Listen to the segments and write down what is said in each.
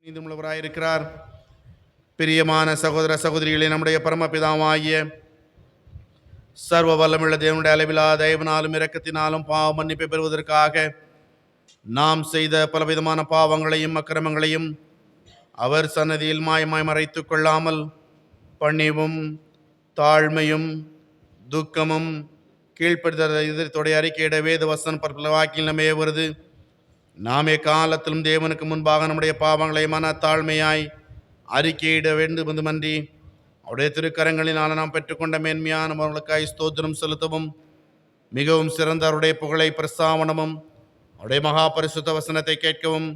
நீதிமுள்ளவராயிருக்கிறார். பிரியமான சகோதர சகோதரிகளே, நம்முடைய பரமபிதாவாகிய சர்வ வல்லமுள்ள தேவனுடைய அளவிலா தயவினாலும் இரக்கத்தினாலும் பாவ மன்னிப்பை பெறுவதற்காக நாம் செய்த பலவிதமான பாவங்களையும் அக்கிரமங்களையும் அவர் சன்னதியில் மாயமாய் மறைத்து கொள்ளாமல் பணிவும் தாழ்மையும் துக்கமும் கீழ்ப்படுத்தோடைய அறிக்கையிட வேத வசனம் பற்பல வாக்கில் நம்மையே வருது. நாமே காலத்திலும் தேவனுக்கு முன்பாக நம்முடைய பாவங்களை மனத்தாழ்மையாய் அறிக்கையிட வேண்டுமன்றி அவருடைய திருக்கரங்களினால் நாம் பெற்றுக்கொண்ட மேன்மையான அவர்களுக்காய் ஸ்தோத்திரம் செலுத்தவும் மிகவும் சிறந்த அவருடைய புகழை பிரஸ்தாவனமும் அவருடைய மகா பரிசுத்த வசனத்தை கேட்கவும்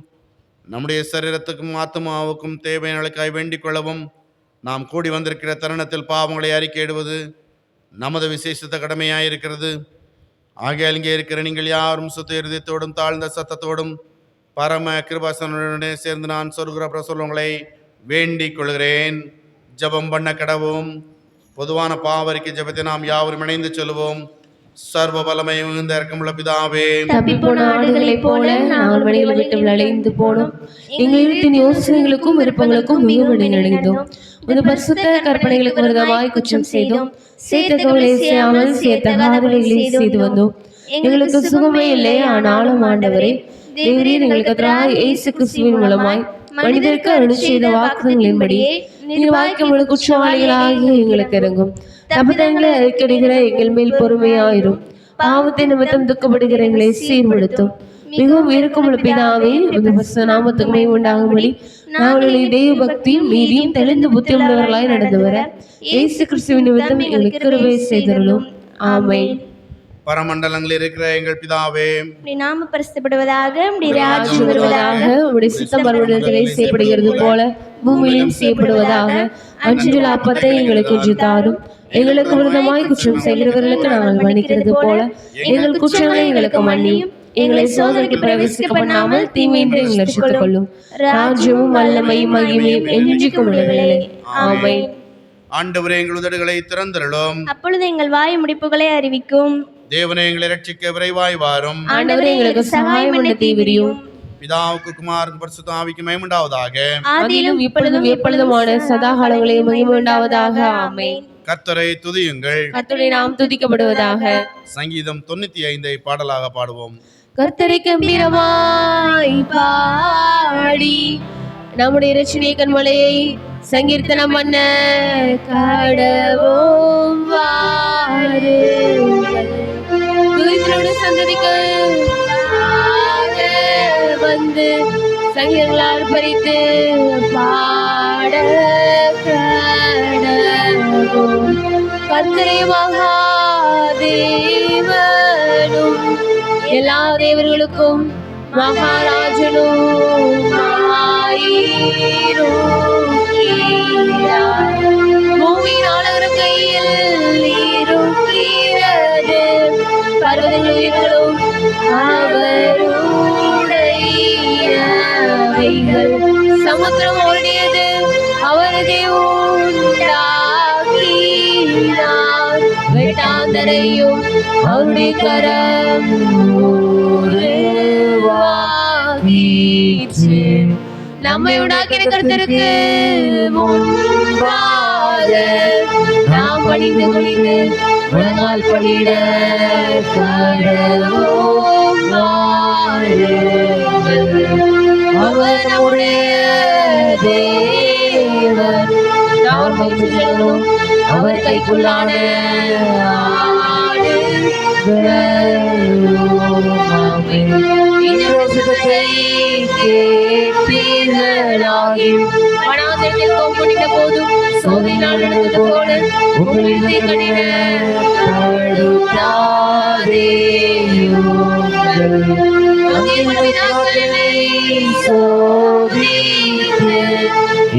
நம்முடைய சரீரத்துக்கும் ஆத்மாவுக்கும் தேவையானங்களுக்காய் வேண்டிக் கொள்ளவும் நாம் கூடி வந்திருக்கிற தருணத்தில் பாவங்களை அறிக்கையிடுவது நமது விசேஷத்த கடமையாயிருக்கிறது. ஆகையால் இங்கே இருக்கிற நீங்கள் யாரும் சுத்த இருதயத்தோடும் தாழ்ந்த சத்தத்தோடும் பரம கிருபாசனுடனே சேர்ந்து நான் சொல்கிற பிரசவங்களை வேண்டிக் கொள்கிறேன். ஜபம் பண்ண கடவும். பொதுவான பாவரிக்கை ஜபத்தை நாம் யாவரும் இணைந்து சொல்லுவோம். சர்வ வல்லமை மிகுந்த இரக்கமுள்ள பிதாவே, தப்பிப்போன ஆடுகளைப் போல நாங்கள் வழிகளை விட்டு விளைந்து போனோம். எங்கள் இருத்தின் யோசனைகளுக்கும் விருப்பங்களுக்கும் மிகவும் இணைந்தோம். ஒரு பரிசுத்த கற்பனைகளுக்கு விரோதமாய் குற்றம் செய்தோம். சேர்த்தகவலை செய்யாமல் சேர்த்தகாதவைகளை செய்து வந்தோம். எங்களுக்கு சுகமே இல்லை. ஆனாலும் ஆண்டவரே, தேவரீர் எங்களுக்கு எதிராக இயேசு கிறிஸ்துவின் மூலமாய் மனிதருக்கு அருள் செய்த வாக்குகளின்படியே நீர் வாய்க்கமுள்ள குற்றவாளிகளாகி எங்களுக்கு இறங்கும். தப்புதங்களை அறிக்கையிடுகிற எங்கள் மேல் பொறுமையாயிரும். பாவத்தை நிமித்தம் துக்கப்படுகிற எங்களை சீர்படுத்தும். மிகவும் இருக்குமுள்ள பிதாவே, நாமத்துக்குமே உண்டாகும்படி நாங்கள் தெய்வ பக்தியும் நீதியும் தெளிந்து புத்தியுள்ளவர்களாய் நடந்து வர இயேசு கிறிஸ்துவின் நிமித்தம் எங்களுக்கு கிருபை செய்தருளும். ஆமென். பரமண்டலங்களில் இருக்கிற எங்கள் பிதாவே, நாம பரிசுத்தப்படுவதாக, ராஜ்யம் வருவதாக, உம்முடைய சித்தம் பரமண்டலத்திலே செய்யப்படுகிறது போல பூமியிலும் செய்யப்படுவதாக. அன்றில் அப்பத்தை எங்களுக்கு இன்று தாரும். எங்களுக்கு விரோதமாய் குற்றம் செய்கிறவர்களுக்கு நாங்கள் மன்னிக்கிறது போல எங்கள் குற்றங்களை எங்களுக்கு மன்னியும். எங்களை சோதனைக்கு பிரவேசிக்க பண்ணாமல் தீமையின்றி எங்களை ரட்சித்துக் கொள்ளும். ராஜ்யமும் வல்லமையும் மகிமையும் என்றென்றைக்கும் உள்ளவைகளே. ஆமென். ஆண்டவரே, எங்கள் உதடுகளை திறந்தருளும். அப்பொழுது எங்கள் வாய் முடிப்புகளை அறிவிக்கும். தேவனே, எங்களை ரட்சிக்க விரைவாய் வாரும். ஆண்டவரே, எங்களுக்கு சகாயம் பண்ண தீவிரியும். பிதாவுக்கு குமாரனுக்கு பரிசுத்த ஆவிக்கு மகிமை உண்டாவதாக. ஆதியிலும் இப்பொழுதும் எப்பொழுதுமான சதா காலங்களிலும் மகிமை உண்டாவதாக. ஆமென். கர்த்தரை துதியுங்கள். கர்த்தருடைய நாமம் துதிக்கப்படுவதாக. சங்கீதம் 95 பாடலாக பாடுவோம். கர்த்தரை கம்பீரமாய் பாடி நம்முடைய இரட்சணிய கன்மலையை சங்கீர்த்தனம் பண்ண கடவோம் வாருங்கள். சந்ததிக்கு வந்து சங்கீதங்களால் பறித்து பாட கடவோம். கர்த்தரை மகாதேவனும் எல்லா தேவர்களுக்கும் மகாராஜனும் பூமியின் ஆளுகிற கையில் இருக்கிறது. பர்வதங்களும் அவருடையவைகள். சமுத்திரம் ஓடியது அவரது உண்டாக்கினார். வெட்டாந்தரையும் அவருடைய கரம் உருவாக்கிற்று. நம்மை உண்டாக்கின கர்த்தருக்கு முன்பாக நாம் பணிந்து குளித்து முழங்கால் படியிட கடவோம் வாருங்கள். அவர் நம்முடைய தேவன். நாம் பயிற்சிகளும் அவர் கைக்குள்ளான போதும் சோதனையால் நடந்தது போல உங்களிடத்தை கடின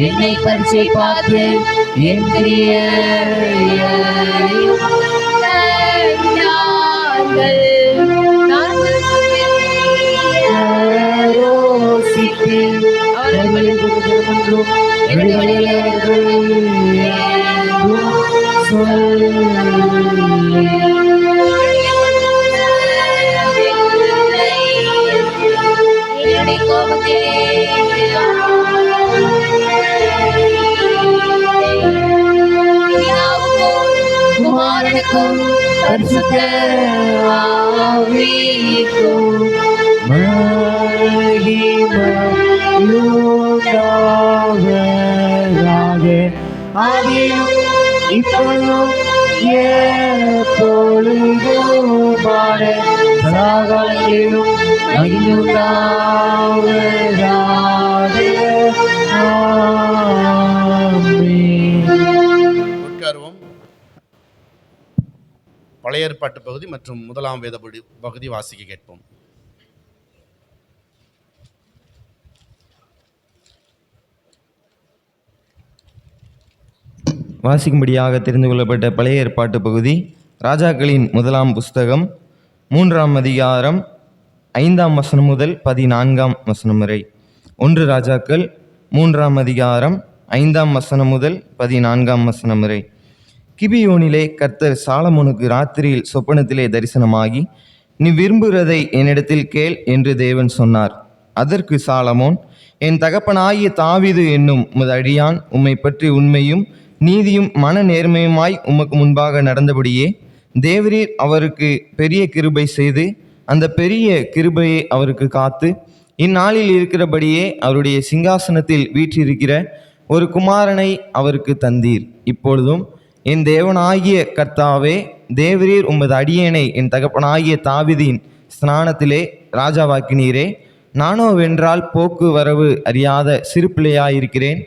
என்னை பரிசை பார்த்து என் கிரிய அவர்களின் என்னுடைய வழிகளை என்னுடைய கோபத்திலே தந்தைக்கும் பரிசுத்த ஆவிக்கும் மகிமையுண்டாவதாக. ஆதியிலும் இப்பொழுதும் எப்பொழுதுமான சதாகாலங்களிலும் மகிமையுண்டாவதாக. ஆமென். உட்காருவோம். பழைய ஏற்பாட்டு பகுதி மற்றும் முதலாம் வேத பகுதி வாசிக்க கேட்போம். வாசிக்கும்படியாக தெரிந்து கொள்ளப்பட்ட பழைய ஏற்பாட்டு பகுதி ராஜாக்களின் முதலாம் புஸ்தகம் 3ஆம் அதிகாரம் 5ஆம் வசனம் முதல் 14ஆம் வசனம் வரை. 1 ராஜாக்கள் 3ஆம் அதிகாரம் 5ஆம் வசனம் முதல் 14ஆம் வசனம் வரை. கிபியோனிலே கர்த்தர் சாலமோனுக்கு ராத்திரியில் சொப்பனத்திலே தரிசனமாகி, நீ விரும்புகிறதை என்னிடத்தில் கேள் என்று தேவன் சொன்னார். அதற்கு சாலமோன், என் தகப்பனாகிய தாவீது என்னும் உமது அடியான் உம்மை பற்றி உண்மையும் நீதியும் மன நேர்மையுமாய் உமக்கு முன்பாக நடந்தபடியே தேவரீர் அவருக்கு பெரிய கிருபை செய்து அந்த பெரிய கிருபையை அவருக்கு காத்து இந்நாளில் இருக்கிறபடியே அவருடைய சிங்காசனத்தில் வீற்றிருக்கிற ஒரு குமாரனை அவருக்கு தந்தீர். இப்பொழுதும் என் தேவனாகிய கர்த்தாவே, தேவரீர் உமது அடியேனை என் தகப்பனாகிய தாவீதின் ஸ்நானத்திலே ராஜாவாக்கினீரே. நானோ வென்றால் போக்கு வரவு அறியாத சிறு பிள்ளையாயிருக்கிறேன்.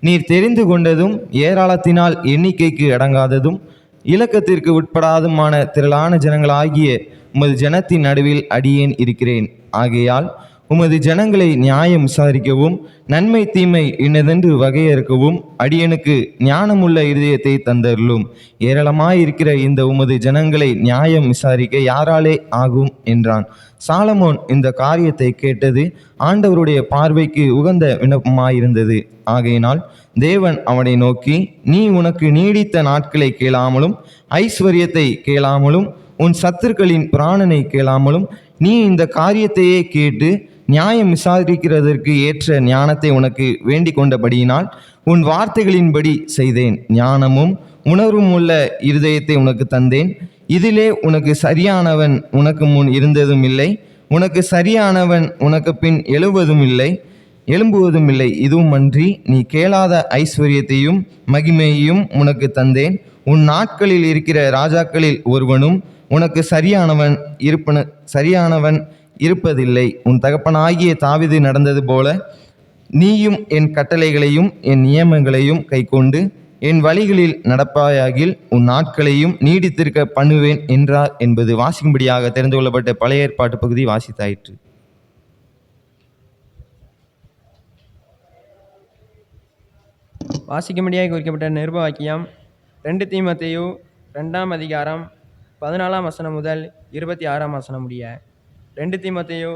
நீர் தெரிந்து கொண்டதும் ஏராளத்தினால் எண்ணிக்கைக்கு அடங்காததும் இலக்கத்திற்கு உட்படாதுமான திரளான ஜனங்களாகிய உமது ஜனத்தின் நடுவில் அடியேன் இருக்கிறேன். ஆகையால் உமது ஜனங்களை நியாயம் விசாரிக்கவும் நன்மை தீமை இன்னதென்று வகையறுக்கவும் அடியனுக்கு ஞானமுள்ள இருதயத்தை தந்தருளும். ஏராளமாயிருக்கிற இந்த உமது ஜனங்களை நியாயம் விசாரிக்க யாராலே ஆகும் என்றான். சாலமோன் இந்த காரியத்தை கேட்டது ஆண்டவருடைய பார்வைக்கு உகந்த விண்ணப்பமாயிருந்தது. ஆகையினால் தேவன் அவனை நோக்கி, நீ உனக்கு நீடித்த நாட்களை கேளாமலும் ஐஸ்வர்யத்தை கேளாமலும் உன் சத்துருக்களின் பிராணனை கேளாமலும் நீ இந்த காரியத்தையே கேட்டு நியாயம் விசாரிக்கிறதற்கு ஏற்ற ஞானத்தை உனக்கு வேண்டிக் கொண்டபடியினால் உன் வார்த்தைகளின்படி செய்தேன். ஞானமும் உணர்வும் உள்ள இருதயத்தை உனக்கு தந்தேன். இதிலே உனக்கு சரியானவன் உனக்கு முன் இருந்ததும் இல்லை, உனக்கு சரியானவன் உனக்கு பின் எழும்புவதும் இல்லை. இதுவும் அன்றி நீ கேளாத ஐஸ்வர்யத்தையும் மகிமையையும் உனக்கு தந்தேன். உன் நாட்களில் இருக்கிற ராஜாக்களில் ஒருவனும் உனக்கு சரியானவன் இருப்பதில்லை. உன் தகப்பனாகிய தாவீது நடந்தது போல நீயும் என் கட்டளைகளையும் என் நியமங்களையும் கைக்கொண்டு என் வழிகளில் நடப்பாயாகில் உன் நாட்களையும் நீடித்திருக்க பண்ணுவேன் என்றார் என்பது வாசிக்கும்படியாக தெரிந்து கொள்ளப்பட்ட பழைய ஏற்பாட்டு பகுதி வாசித்தாயிற்று. வாசிக்கும்படியாக குறிக்கப்பட்ட நிருப வாக்கியம் 2 தீமோத்தேயு 2ஆம் அதிகாரம் 14ஆம் வசனம் முதல் 26ஆம் வசனம் முடிய. 2 தீமோத்தேயு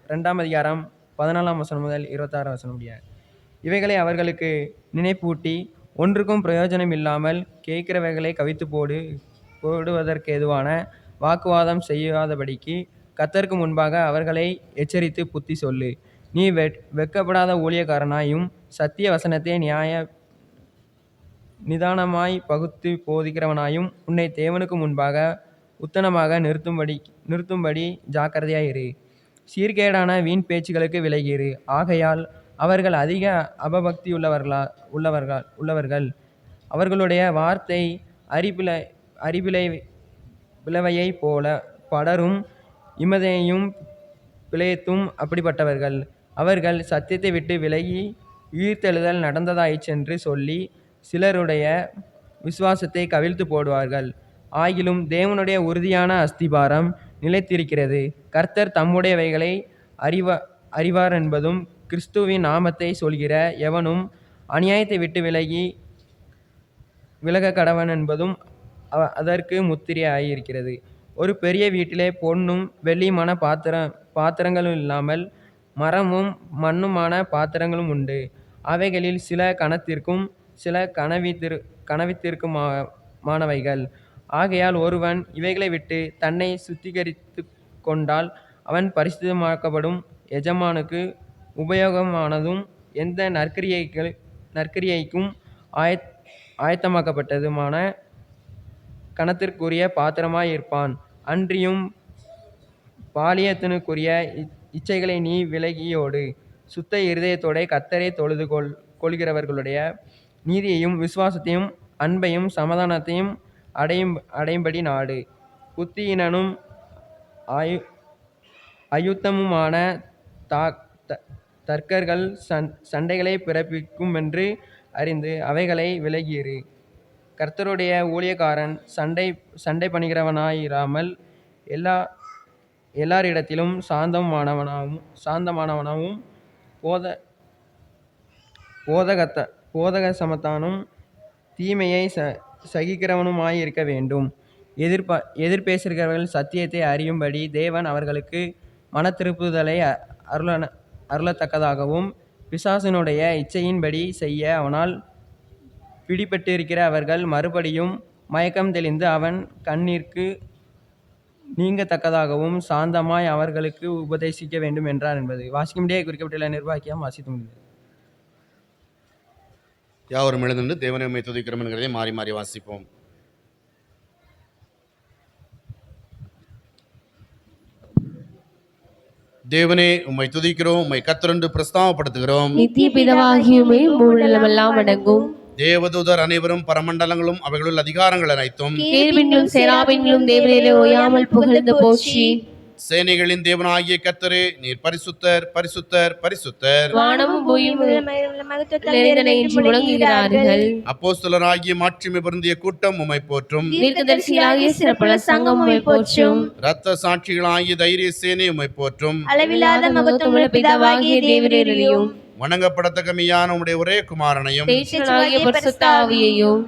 2ஆம் அதிகாரம் 14ஆம் வசனம் முதல் 26ஆம் வசனம் முடிய. இவைகளை அவர்களுக்கு நினைப்பூட்டி ஒன்றுக்கும் பிரயோஜனம் இல்லாமல் கேட்கிறவைகளை கவித்து போடுவதற்கேதுவான வாக்குவாதம் செய்யாதபடிக்கு கர்த்தருக்கு முன்பாக அவர்களை எச்சரித்து புத்தி சொல்லு. நீ வெட்கப்படாத ஊழியக்காரனாயும் சத்திய வசனத்தை நிதானமாய் பகுத்து போதிக்கிறவனாயும் உன்னை தேவனுக்கு முன்பாக உத்தனமாக நிறுத்தும்படி ஜாக்கிரதையாயிரு. சீர்கேடான வீண் பேச்சுகளுக்கு விலகியிரு. ஆகையால் அவர்கள் அதிக அபபக்தி உள்ளவர்கள். அவர்களுடைய வார்த்தை பிளவையை போல படரும், இமதையும் பிழைத்தும் அப்படிப்பட்டவர்கள். அவர்கள் சத்தியத்தை விட்டு விலகி உயிர்த்தெழுதல் நடந்ததாயிற்றென்று சொல்லி சிலருடைய விசுவாசத்தை கவிழ்த்து போடுவார்கள். ஆகிலும் தேவனுடைய உறுதியான அஸ்திபாரம் நிலைத்திருக்கிறது. கர்த்தர் தம்முடையவைகளை அறிவார் என்பதும் கிறிஸ்துவின் நாமத்தை சொல்கிற எவனும் அநியாயத்தை விட்டு விலக கடவன் என்பதும் அதற்கு முத்திரையாயிருக்கிறது. ஒரு பெரிய வீட்டிலே பொன்னும் வெள்ளியுமான பாத்திரங்களும் இல்லாமல் மரமும் மண்ணுமான பாத்திரங்களும் உண்டு. அவைகளில் சில கனத்திற்கும் சில கனவித்திற்குமானவைகள். ஆகையால் ஒருவன் இவைகளை விட்டு தன்னை சுத்திகரித்து கொண்டால் அவன் பரிசுத்தமாக்கப்படும், எஜமானுக்கு உபயோகமானதும் எந்த நற்கிரியைக்கும் ஆயத்தமாக்கப்பட்டதுமான கணத்திற்குரிய பாத்திரமாய் இருப்பான். அன்றியும் பாலியத்தினுக்குரிய இச்சைகளை நீ விலகியோடு. சுத்த இருதயத்தோட கர்த்தரை தொழுது கொள்கிறவர்களுடைய நீதியையும் விசுவாசத்தையும் அன்பையும் சமாதானத்தையும் அடையும்படி நாடு. புத்தியினும் அயுத்தமுமான தர்க்கர்கள் சண்டைகளை பிறப்பிக்குமென்று அறிந்து அவைகளை விலகியிரு. கர்த்தருடைய ஊழியக்காரன் சண்டை பண்ணுகிறவனாயிராமல் எல்லாரிடத்திலும் சாந்தமானவனாகவும் போதக சமத்தானும் தீமையை சகிக்கிறவனுமாயிருக்க வேண்டும். எதிர்பேசுகிறவர்கள் சத்தியத்தை அறியும்படி தேவன் அவர்களுக்கு மனத்திருப்புதலை அருளத்தக்கதாகவும் பிசாசினுடைய இச்சையின்படி செய்ய அவனால் பிடிபட்டிருக்கிற அவர்கள் மறுபடியும் மயக்கம் தெளிந்து அவன் கண்ணிற்கு நீங்கத்தக்கதாகவும் சாந்தமாய் அவர்களுக்கு உபதேசிக்க வேண்டும் என்றார் என்பது. வாசிக்கும்படியே குறிக்கப்பட்டுள்ள நிர்வாகியம் வாசித்து முடிந்தது. யாவரும் எழுந்து தேவனை உம்மை துதிக்கிறோம் என்கிறதை மாறி மாறி வாசிப்போம். தேவனே உம்மை துதிக்கிறோம், உம்மை கர்த்தரென்று பிரஸ்தாபப்படுத்துகிறோம். நித்திய பிதாவாகியுமே மூலமெல்லாம் அடங்கும். தேவதூதர் அனைவரும் பரமண்டலங்களும் அவைகளுள் அதிகாரங்கள் அனைத்தும் கேருபீன்களும் சேராபீன்களும் தேவரீரை ஓயாமல் புகழ்ந்து போற்றி சேனைகளின் தேவனாகிய கர்த்தரே, நீர் பரிசுத்தர் பரிசுத்தர் பரிசுத்தர். வானமும் பூமியும் நிறைந்தன என்று முழங்குகிறார்கள். அப்போஸ்தலராகிய மாட்சிமை பொருந்திய கூட்டம் உம்மை போற்றும். தீர்க்கதரிசிகளாகிய சிறப்புள்ள சங்கம் உம்மை போற்றும். இரத்த சாட்சிகளாகிய தைரிய சேனை உம்மை போற்றும். அளவில்லாத மகத்துவமுள்ள பிதாவாகிய தேவரீரையும் வணங்கப்படத்தக்க மெய்யான உம்முடைய ஒரே குமாரனையும் தேசனாகிய பரிசுத்த ஆவியையும்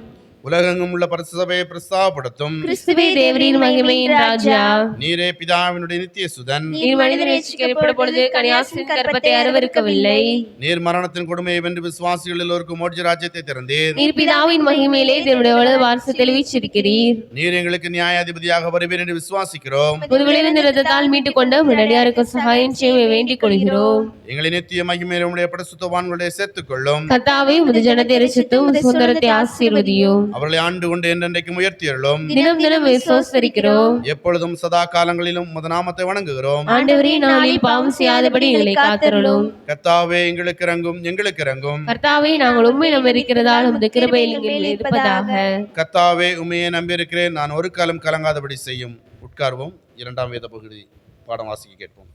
உலகெங்கும் உள்ள பரிசுத்த சபையை பிரஸ்தாபப்படுத்தும். கிறிஸ்துவே தேவரீர் மகிமையின் ராஜா, நீரே பிதாவினுடைய நித்திய சுதன். நீர் மனிதன் ஏற்றுக்கொள்ளப்பட்ட பொழுது கன்னியாஸ்திரியின் கர்ப்பத்தை அருவருக்கவில்லை. நீர் மரணத்தின் கொடுமையை வென்று விசுவாசிகள் எல்லோருக்கும் மோட்ச ராஜ்யத்தை திறந்தீர். நீர் பிதாவின் மகிமையிலே தேவனுடைய வலது வாரசத்தில் வீற்றிருக்கிறீர். நீர் எங்களுக்கு நியாயாதிபதியாக வருவீர் என்று விசுவாசிக்கிறோம். முதுவெளியிலிருந்து இரத்தத்தால் மீட்டுக் கொண்டு உடனடியாருக்கு சகாயம் செய்ய வேண்டிக் கொள்கிறோம். எங்களை நித்திய மகிமையிலே உம்முடைய பரிசுத்தவான்களுடைய சேர்த்துக் கொள்ளும். கர்த்தாவே, உமது ஜனத்தை இரட்சித்து உமது சுதந்திரத்தை ஆசீர்வதியும். அவர்களை ஆண்டு கொண்டு என்றென்றைக்கும் உயர்த்தியருளும். தினம் தினம் விசுவாசிக்கிறோம். எப்பொழுதும் சதா காலங்களிலும் உமது நாமத்தை வணங்குகிறோம். ஆண்டவரே, நாளில் பாவம் செய்யாதபடி எங்களை காத்தருளும். கர்த்தாவே, எங்களுக்கு இறங்கும் எங்களுக்கு இறங்கும். கர்த்தாவே, நாங்கள் உண்மை நம்பியிருக்கிறதால் உமது கிருபை எங்களில் இருப்பதாக. கர்த்தாவே, உண்மையை நம்பியிருக்கிறேன், நான் ஒரு காலம் கலங்காதபடி செய்யும். உட்கார்வோம். இரண்டாம் வேத பகுதி பாடம் வாசிக்க கேட்போம்.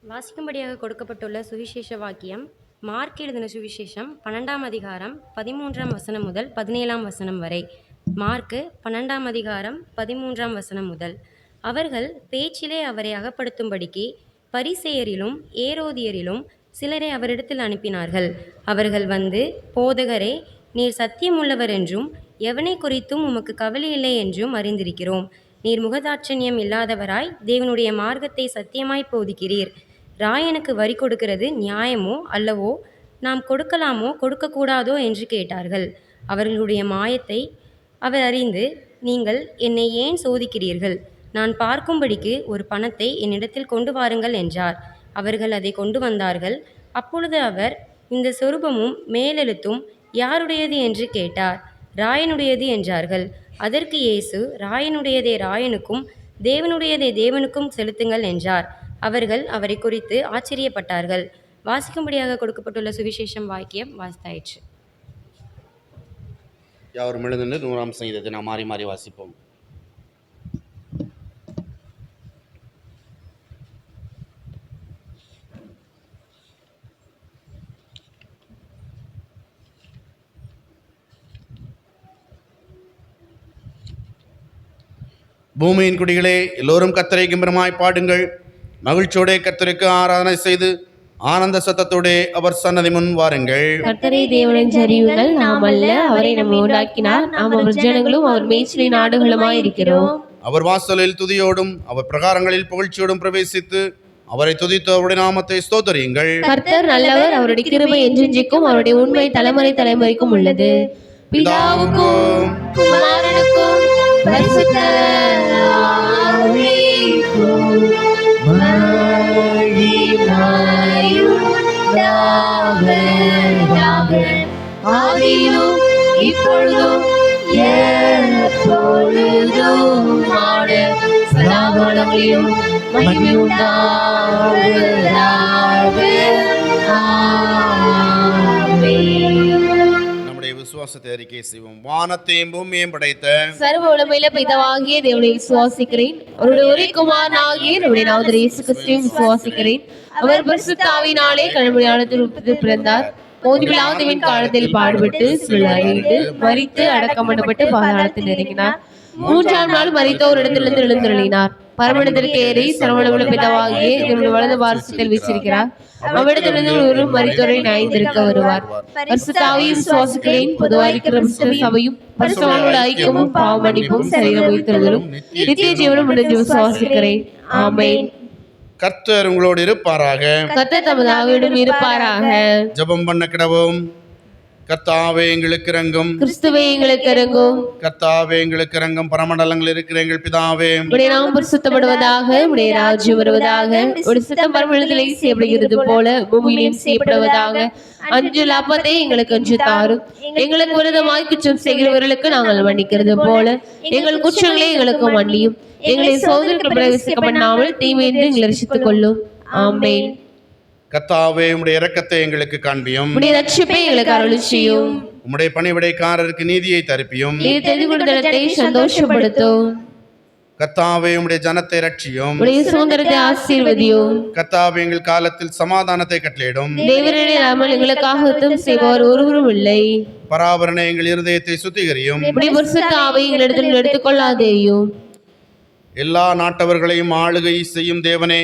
வாசிக்கும்படியாக கொடுக்கப்பட்டுள்ள சுவிசேஷ வாக்கியம் மார்க் எழுதின சுவிசேஷம் 12ஆம் அதிகாரம் 13ஆம் வசனம் முதல் 17ஆம் வசனம் வரை. மார்க்கு 12ஆம் அதிகாரம் 13ஆம் வசனம் முதல். அவர்கள் பேச்சிலே அவரை அகப்படுத்தும்படிக்கு பரிசேயரிலும் ஏரோதியரிலும் சிலரை அவரிடத்தில் அனுப்பினார்கள். அவர்கள் வந்து, போதகரே, நீர் சத்தியமுள்ளவர் என்றும் எவனை குறித்தும் உமக்கு கவலை இல்லை என்றும் அறிந்திருக்கிறோம். நீர் முகதாட்சண்யம் இல்லாதவராய் தேவனுடைய மார்க்கத்தை சத்தியமாய் போதிக்கிறீர். ராயனுக்கு வரி கொடுக்கிறது நியாயமோ அல்லவோ, நாம் கொடுக்கலாமோ கொடுக்கக்கூடாதோ என்று கேட்டார்கள். அவர்களுடைய மாயத்தை அவர் அறிந்து, நீங்கள் என்னை ஏன் சோதிக்கிறீர்கள்? நான் பார்க்கும்படிக்கு ஒரு பணத்தை என்னிடத்தில் கொண்டு வாருங்கள் என்றார். அவர்கள் அதை கொண்டு வந்தார்கள். அப்பொழுது அவர், இந்த சொரூபமும் மேலெழுத்தும் யாருடையது என்று கேட்டார். ராயனுடையது என்றார்கள். அதற்கு இயேசு, ராயனுடையதை ராயனுக்கும் தேவனுடையதை தேவனுக்கும் செலுத்துங்கள் என்றார். அவர்கள் அவரை குறித்து ஆச்சரியப்பட்டார்கள். வாசிக்கும்படியாக கொடுக்கப்பட்டுள்ள சுவிசேஷம் வாக்கியம் வாசித்தாயிற்று. யாவரும் எழுந்து 100ஆம் சங்கீதத்தை நாம் மாறி மாறி வாசிப்போம். பூமியின் குடிகளே, எல்லோரும் கர்த்தரை கம்பீரமாய் பாடுங்கள். மகிழ்ச்சியோட கர்த்தருக்கு ஆராதனை செய்து ஆனந்த சத்தத்தோட அவர் சன்னதி முன் வாருங்கள். கர்த்தரே தேவனின் அறியுங்கள், நாம் அல்ல, அவரை நம்மை உண்டாக்கினார். நாம் அவர் ஜனங்களும் அவர் மேய்ச்சலை நாடுகளுமாய் இருக்கிறோம். அவர் வாசலில் துதியோடும் அவர் பிரகாரங்களில் புகழ்ச்சியோடும் பிரவேசித்து அவரை துதித்து அவருடைய நாமத்தை ஸ்தோத்தரியுங்கள். கர்த்தர் நல்லவர், அவருடைய கிருபை என்றென்றைக்கும் அவருடைய உண்மை தலைமுறை தலைமுறைக்கும் உள்ளது. பிதாவுக்கும் குமாரனுக்கும் பரிசுத்த ஆவிக்கும் மகிமையுண்டாவதாக. ஆதியிலும் இப்பொழுதும் எப்பொழுதும் சதாகாலங்களிலும் மகிமை உண்டாவதாக. ஆமென். நம்முடைய விசுவாசத்தை அறிக்கை செய்வோம். வானத்தையும் பூமியையும் படைத்த சர்வ உலமையில பிதாவாகிய தேவனை விசுவாசிக்கிறேன். அவருடைய ஒரே குமாரனாகிய நம்முடைய நாதர் இயேசு கிறிஸ்துவையும் விசுவாசிக்கிறேன். அவர் பரிசுத்த ஆவியினாலே கழுமணியாளத்தில் பிறந்தார். போதிபிலாதவின் காலத்தில் பாடுபட்டு சிலுவையிட்டு மரித்து அடக்கம் பண்ணப்பட்டு பாதாளத்தில் இறங்கினார். மூன்றாம் நாள் மரித்தோர் இடத்திலிருந்து எழுந்தருளினார். பரமண்டத்திற்கு ஏறி சர்வலோக பிதாவாகிய தேவனுடைய வலது பாரசத்தில் வீசிருக்கிறார். அவ்விடத்திலிருந்து ஒரு மரித்தோரை நியாயந்திருக்க வருவார். பரிசுத்த ஆவியை விசுவாசிக்கிறேன். பொதுவாக இருக்கிற பரிசுத்த சபையும் பரிசுத்தவான்களோட ஐக்கியமும் பாவ மன்னிப்பும் சரீரம் உயிர்த்தெழுதலும் நித்திய ஜீவனும் முடிஞ்சு விசுவாசிக்கிறேன். ஆமென். கர்த்தர் உங்களோடு இருப்பாராக. கர்த்தர் தமது ஆவியோடும் இருப்பாராக. ஜெபம் பண்ண கிடவோம். கர்த்தாவே எங்களுக்கு இரங்கும். கிறிஸ்துவே எங்களுக்கு இரங்கும். கர்த்தாவே எங்களுக்கு இரங்கும். பரமண்டலங்கள் இருக்கிற எங்கள் பிதாவே, உடைய நாமம் பரிசுத்தப்படுவதாக. உடைய ராஜ்யம் வருவதாக. உடைய சித்தம் பரமண்டலத்திலே செய்யப்படுகிறது போல பூமியிலும் செய்யப்படுவதாக. அஞ்சுள்ள அப்பத்தை எங்களுக்கு அஞ்சு தாரும். எங்களுக்கு விரோதமாய் குற்றம் செய்கிறவர்களுக்கு நாங்கள் மன்னிக்கிறது போல எங்கள் குற்றங்களை எங்களுக்கு மன்னியும். எங்களை சோதனைக்குள் பிரவேசிக்க பண்ணாமல் தீமையின்றி எங்களை ரட்சித்துக் கொள்ளும். ஆமென். கர்த்தாவே உம்முடைய இரக்கத்தை எங்களுக்கு காண்பியும். உடைய ரட்சிப்பை எங்களுக்கு அருள் செய்யும். உம்முடைய பணிவிடைக்காரருக்கு நீதியை தரிப்பியும். நீர் தெரிந்துகொள்ளுதலத்தை சந்தோஷப்படுத்தும். கர்த்தாவே உம்முடைய ஜனத்தை ரட்சியும். உடைய சுதந்திரத்தை ஆசீர்வதியும். கர்த்தாவே எங்கள் காலத்தில் சமாதானத்தை கட்டளையிடும். தேவனுடைய நாமம் எங்களுக்காக யுத்தம் செய்வார் ஒருவரும் இல்லை. பராபரணை எங்கள் இருதயத்தை சுத்திகரியும். உடைய பரிசுத்த ஆவியை எங்களிடத்தில் எடுத்துக்கொள்ளாதேயும். எல்லா நாட்டவர்களையும் ஆளுகை செய்யும் தேவனே,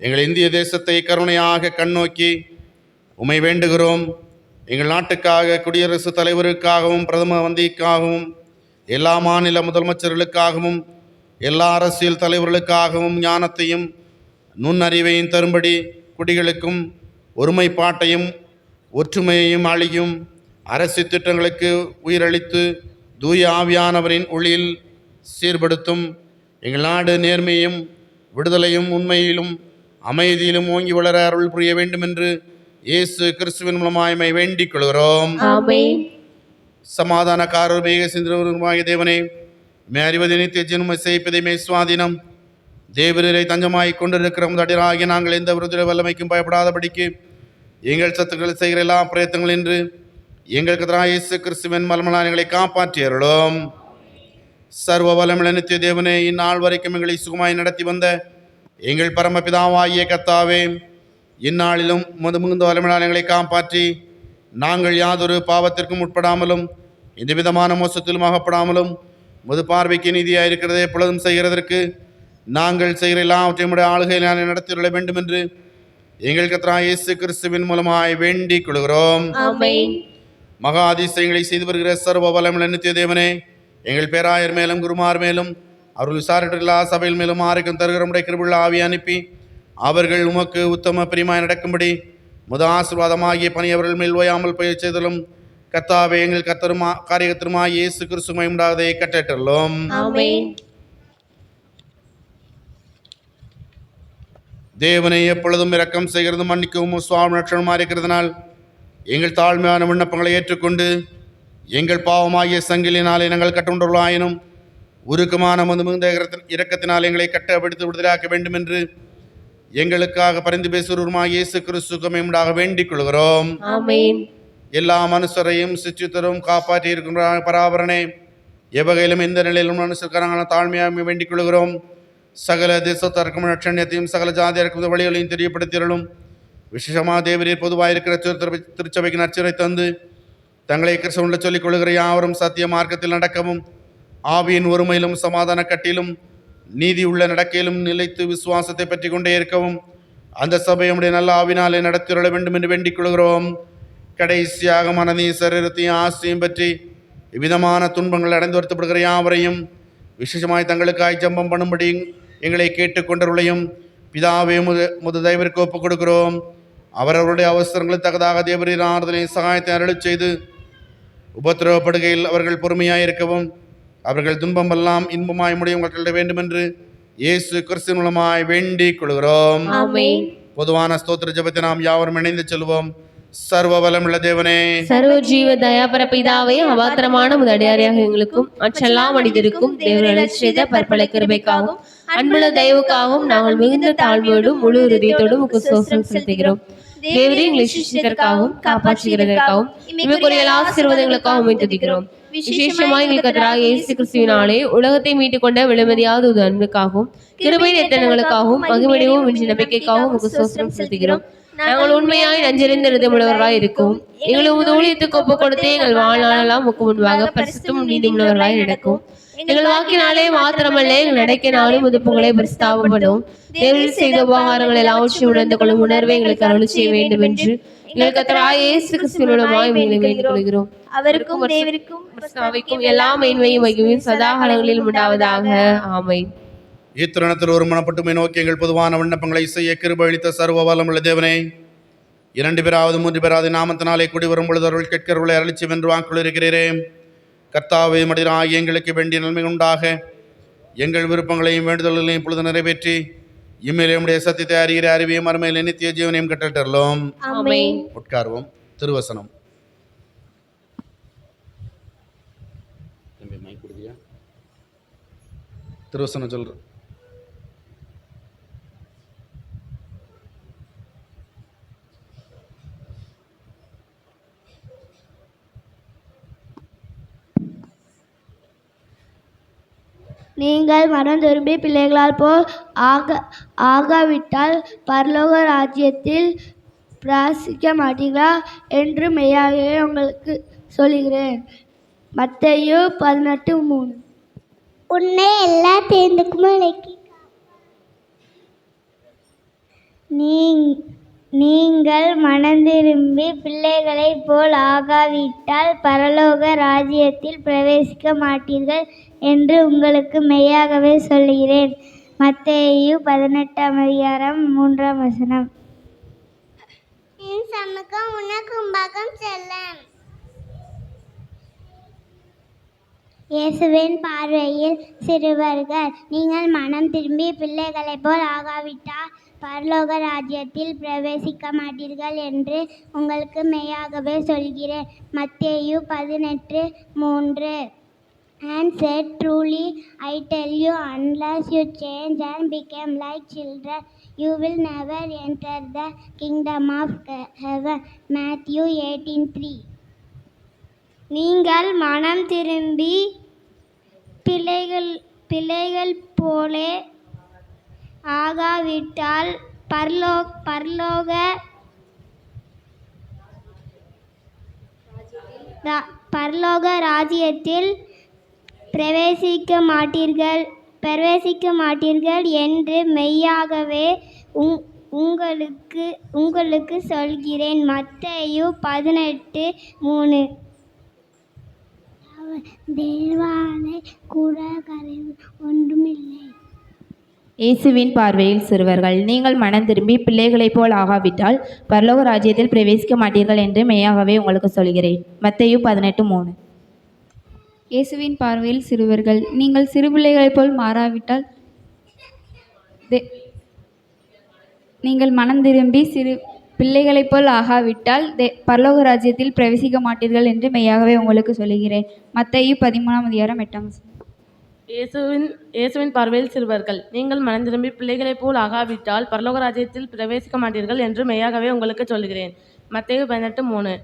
எங்கள் இந்திய தேசத்தை கருணையாக கண்ணோக்கி உம்மை வேண்டுகிறோம். எங்கள் நாட்டுக்காக, குடியரசுத் தலைவருக்காகவும், பிரதம மந்திரிக்காகவும், எல்லா மாநில முதலமைச்சர்களுக்காகவும், எல்லா அரசியல் தலைவர்களுக்காகவும் ஞானத்தையும் நுண்ணறிவையும் தரும்படி குடிகளுக்கும் ஒருமைப்பாட்டையும் ஒற்றுமையையும் அழியும் அரசு திட்டங்களுக்கு உயிரளித்து தூய ஆவியானவரின் ஒளியில் சீர்படுத்தும். எங்கள் நாடு நேர்மையும் விடுதலையும் உண்மையிலும் அமைதியிலும் ஓங்கி வளர அருள் புரிய வேண்டும் என்று இயேசு கிறிஸ்துவின் மூலமாய் வேண்டிக் கொள்கிறோம். ஆமென். சமாதானக்காரர் மேக சிந்தருமாகிய தேவனே, மே அறிவது நித்திய ஜென்ம செய்ப்பதை மே சுவாதீனம் தேவரரை தஞ்சமாய் கொண்டிருக்கிற அடியாகிய நாங்கள் எந்த விருதுரை வல்லமைக்கும் பயப்படாதபடிக்கு எங்கள் சத்துக்கள் செய்கிற எல்லா பிரயத்தங்கள் என்று எங்களுக்கு எதிராக இயேசு கிறிஸ்துவின் மலமலான எங்களை காப்பாற்றியருளும். சர்வ வல்லமுள்ள நித்திய தேவனே, இந்நாள் வரைக்கும் எங்களை சுகமாய் நடத்தி வந்த எங்கள் பரமபிதாவாகிய கர்த்தாவே, இந்நாளிலும் மிகுந்த வல்லமையான எங்களை காப்பாற்றி நாங்கள் யாதொரு பாவத்திற்கும் உட்படாமலும் எந்த விதமான மோசத்திலும் ஆகப்படாமலும் முது பார்வைக்கு நீதியாக இருக்கிறதே எப்பொழுதும் செய்கிறதற்கு நாங்கள் செய்கிற எல்லாவற்றையும் ஆளுகையிலான நடத்தியுள்ள வேண்டும் என்று எங்கள் கர்த்தராகிய இயேசு கிறிஸ்துவின் மூலமாய் வேண்டிக் கொள்கிறோம். ஆமென். மகா அதிசயங்களை செய்து வருகிற சர்வ வல்லமுள்ள நித்திய தேவனே, எங்கள் பேராயர் மேலும் குருமார் மேலும் அவர்கள் விசாரிட்டுள்ள சபையில் மேலும் ஆரோக்கியம் தருகிற உடைய கிருபையுள்ள ஆவியை அனுப்பி அவர்கள் உமக்கு உத்தம பிரியமாய் நடக்கும்படி முத ஆசீர்வாதமாகிய பணி அவர்கள் மேல் ஓயாமல் பயிர் செய்தலும் கர்த்தாவே எங்கள் கர்த்தருமா காரியத்திற்குமாய் இயேசு கிறிஸ்துவை உண்டாவதை கட்டளை. ஆமென். தேவனை எப்பொழுதும் இரக்கம் செய்கிறது மன்னிக்கவும் சுவாமி லட்சணமாக இருக்கிறதுனால் எங்கள் தாழ்மையான விண்ணப்பங்களை ஏற்றுக்கொண்டு எங்கள் பாவமாகிய சங்கிலினாலே நாங்கள் கட்டுண்டுள்ளாயினும் உருக்கமான மிகுந்த இரக்கத்தினால் எங்களை கட்டப்படுத்தி விடுதலாக்க வேண்டும் என்று எங்களுக்காக பரிந்து பேசுவருமாய் இயேசு கிறிஸ்துவை உண்டாக வேண்டிக் கொள்கிறோம். ஆமென். எல்லா மனுஷரையும் சிச்சுத்தரும் காப்பாற்றி இருக்கின்ற பராபரனே, எவ்வகையிலும் எந்த நிலையிலும் மனுஷருக்கான தாழ்மையாக வேண்டிக் கொள்கிறோம். சகல தேசத்திற்கும் லட்சண்யத்தையும் சகல ஜாதியர்க்கும் வழிகளையும் தெரியப்படுத்தியலும் விசேஷமாக தேவரீர் பொதுவாக இருக்கிற திருச்சபைக்கு நற்சிறை தந்து தங்களை கிறிஸ்தவனுள்ள சொல்லிக் கொள்கிற யாவரும் சத்திய மார்க்கத்தில் நடக்கவும் ஆவியின் ஒருமையிலும் சமாதான கட்டிலும் நீதி உள்ள நடக்கையிலும் நிலைத்து விசுவாசத்தை பற்றி கொண்டே இருக்கவும் அந்த சபையுடைய நல்ல ஆவினாலே நடத்தியுள்ள வேண்டும் என்று வேண்டிக் கொள்கிறோம். கடைசியாக மனதையும் சரீரத்தையும் ஆசையும் பற்றி இவ்விதமான துன்பங்கள் அடைந்து வருத்தப்படுகிற யாவரையும் விசேஷமாய் தங்களுக்காய் ஜம்பம் பண்ணும்படி எங்களை கேட்டுக்கொண்டவர்களையும் பிதாவே முது தெய்வருக்கு ஒப்புக் கொடுக்கிறோம். அவரவருடைய அவசரங்களுக்கு தக்கதாக தேவரீர் ஆறுதலையும் சகாயத்தை அருளச் செய்து உபத்திரவப்படுகையில் அவர்கள் பொறுமையாய் இருக்கவும் அவர்கள் துன்பமெல்லாம் இன்பமாய் முடியும் கட்டளை வேண்டும் என்று இயேசு கிறிஸ்துவின் மூலமாய் வேண்டிக் கொள்கிறோம். ஆமென். பொதுவான ஸ்தோத்திர ஜெபத்தை நாம் யாவரும் இணைந்து செல்வோம். சர்வ வல்லமுள்ள தேவனே, சர்வ ஜீவ தயாபர பிதாவே, அபாத்திரமான முதடியாரியாக எங்களுக்கும் மற்றெல்லா மனிதருக்கும் தேவர்கள் செய்த பற்பல கிருபைக்காகவும் அன்புள்ள தயவுக்காகவும் நாங்கள் மிகுந்த தாழ்வோடும் முழு இதயத்தோடும் உமக்கு ஸ்தோத்திரம் செலுத்துகிறோம். தேவரே, எங்களை சிருஷ்டித்ததற்காகவும் காப்பாற்றுகிறதற்காகவும் இமைக்குரிய எல்லா ஆசீர்வாதங்களுக்காகவும் உம்மை துதிக்கிறோம். விசேஷமாக எங்களுக்கு கர்த்தராகிய இயேசு கிறிஸ்துவினாலே உலகத்தை மீட்டுக் கொண்ட விலைமதியாத ஒரு அன்புக்காகவும் கிருபை எத்தனங்களுக்காகவும் மகிமையும் இன்று நம்பிக்கைக்காகவும் உமக்கு ஸ்தோத்திரம் செலுத்துகிறோம். நாங்கள் உண்மையாய் நஞ்சறிந்த இருதயமுள்ளவர்களாய் இருக்கும் எங்களை உமது ஊழியத்துக்கு ஒப்புக் கொடுத்து எங்கள் வாழ்நாளெல்லாம் உமக்கு முன்பாக பரிசுத்தம் நீதியுள்ளவர்களாய் நடக்கும். எங்கள் வாக்கினாலே மாத்திரமல்ல எங்கள் நடக்கினாலும் உதுப்புகளை பரிசுத்தாபப்படும். தேவரில் செய்த உபகாரங்கள் எல்லாவற்றையும் உணர்ந்து கொள்ளும் உணர்வை எங்களுக்கு அருள் செய்ய வேண்டும் என்று எங்கள் கர்த்தராகிய இயேசு கிறிஸ்துவின் மூலமாய் உம்மை வேண்டிக் கொள்கிறோம். அவருக்கும் தேவருக்கும் பரிசுத்தாவிக்கும் எல்லா மேன்மையும் மகிமையும் சதா காலங்களிலும் உண்டாவதாக. ஆமென். இத்திருணத்தில் ஒரு மனப்பட்டுமை நோக்கி எங்கள் பொதுவான விண்ணப்பங்களை செய்ய கிருபை அளித்த சர்வ வல்லமுள்ள தேவனே, 2 பேராவது 3 பேராவது நாமத்தினாலே கூடி வரும் பொழுது அருள் கேட்கிறவர்களை அருளிச்சி வென்று வாக்குள்ளிருக்கிறீரே. கர்த்தாவே, மனிதனாகி எங்களுக்கு வேண்டிய நன்மை உண்டாக எங்கள் விருப்பங்களையும் வேண்டுதல்களையும் பொழுது நிறைவேற்றி இம்மையிலே உம்முடைய சத்தியத்தை அறிகிற அறிவையும் மறுமையிலே நித்திய ஜீவனையும் கட்டளோம். ஆமென். உட்கார்வோம். திருவசனம். திருவசனம் சொல்றேன். நீங்கள் மனம் திரும்பி பிள்ளைகளால் போல் ஆகாவிட்டால் பரலோக ராஜ்யத்தில் பிரவேசிக்க மாட்டீர்களா என்று மெய்யாகவே உங்களுக்கு சொல்கிறேன். மத்தேயு 18:3. உன்னை எல்லா தேர்ந்துக்கும் நீங்கள் மனந்திரும்பி பிள்ளைகளைப் போல் ஆகாவிட்டால் பரலோக ராஜ்யத்தில் பிரவேசிக்க மாட்டீர்கள் என்று உங்களுக்கு மெய்யாகவே சொல்கிறேன். மத்தேயு 18:3. என் சமூகம் உனக்கு முன்பாகம் செல்லும். இயேசுவின் பார்வையில் சிறுவர்கள், நீங்கள் மனம் திரும்பி பிள்ளைகளைப் போல் ஆகாவிட்டால் பரலோக ராஜ்யத்தில் பிரவேசிக்க மாட்டீர்கள் என்று உங்களுக்கு மெய்யாகவே சொல்கிறேன். மத்தேயு 18:3. And said, truly I tell you, unless you change and become like children, you will never enter the kingdom of heaven. Matthew 18:3. நீங்கள் மனம் திரும்பி பிள்ளைகள் போலே ஆகாவிட்டால் பரலோக ராஜ்யத்தில் பிரவேசிக்க மாட்டீர்கள் என்று மெய்யாகவே உங்களுக்கு சொல்கிறேன். மத்தேயு 18:3. தேவானை கூட கரைவு ஒன்றுமில்லை. இயேசுவின் பார்வையில் சிறுவர்கள், நீங்கள் மனம் திரும்பி பிள்ளைகளைப் போல் ஆகாவிட்டால் பரலோக ராஜ்யத்தில் பிரவேசிக்க மாட்டீர்கள் என்று மெய்யாகவே உங்களுக்கு சொல்கிறேன். மத்தேயு 18:3. இயேசுவின் பார்வையில் சிறுவர்கள், நீங்கள் சிறு பிள்ளைகளைப் போல் மாறாவிட்டால் நீங்கள் மனம் திரும்பி சிறு பிள்ளைகளைப் போல் ஆகாவிட்டால் பரலோக ராஜ்யத்தில் பிரவேசிக்க மாட்டீர்கள் என்று மெய்யாகவே உங்களுக்கு சொல்கிறேன். மத்தேயு 13:8. இயேசுவின் பார்வையில் சிறுவர்கள், நீங்கள் மனம் திரும்பி பிள்ளைகளைப் போல் ஆகாவிட்டால் பரலோக ராஜ்யத்தில் பிரவேசிக்க மாட்டீர்கள் என்று மெய்யாகவே உங்களுக்கு சொல்கிறேன். மத்தேயு 18:3.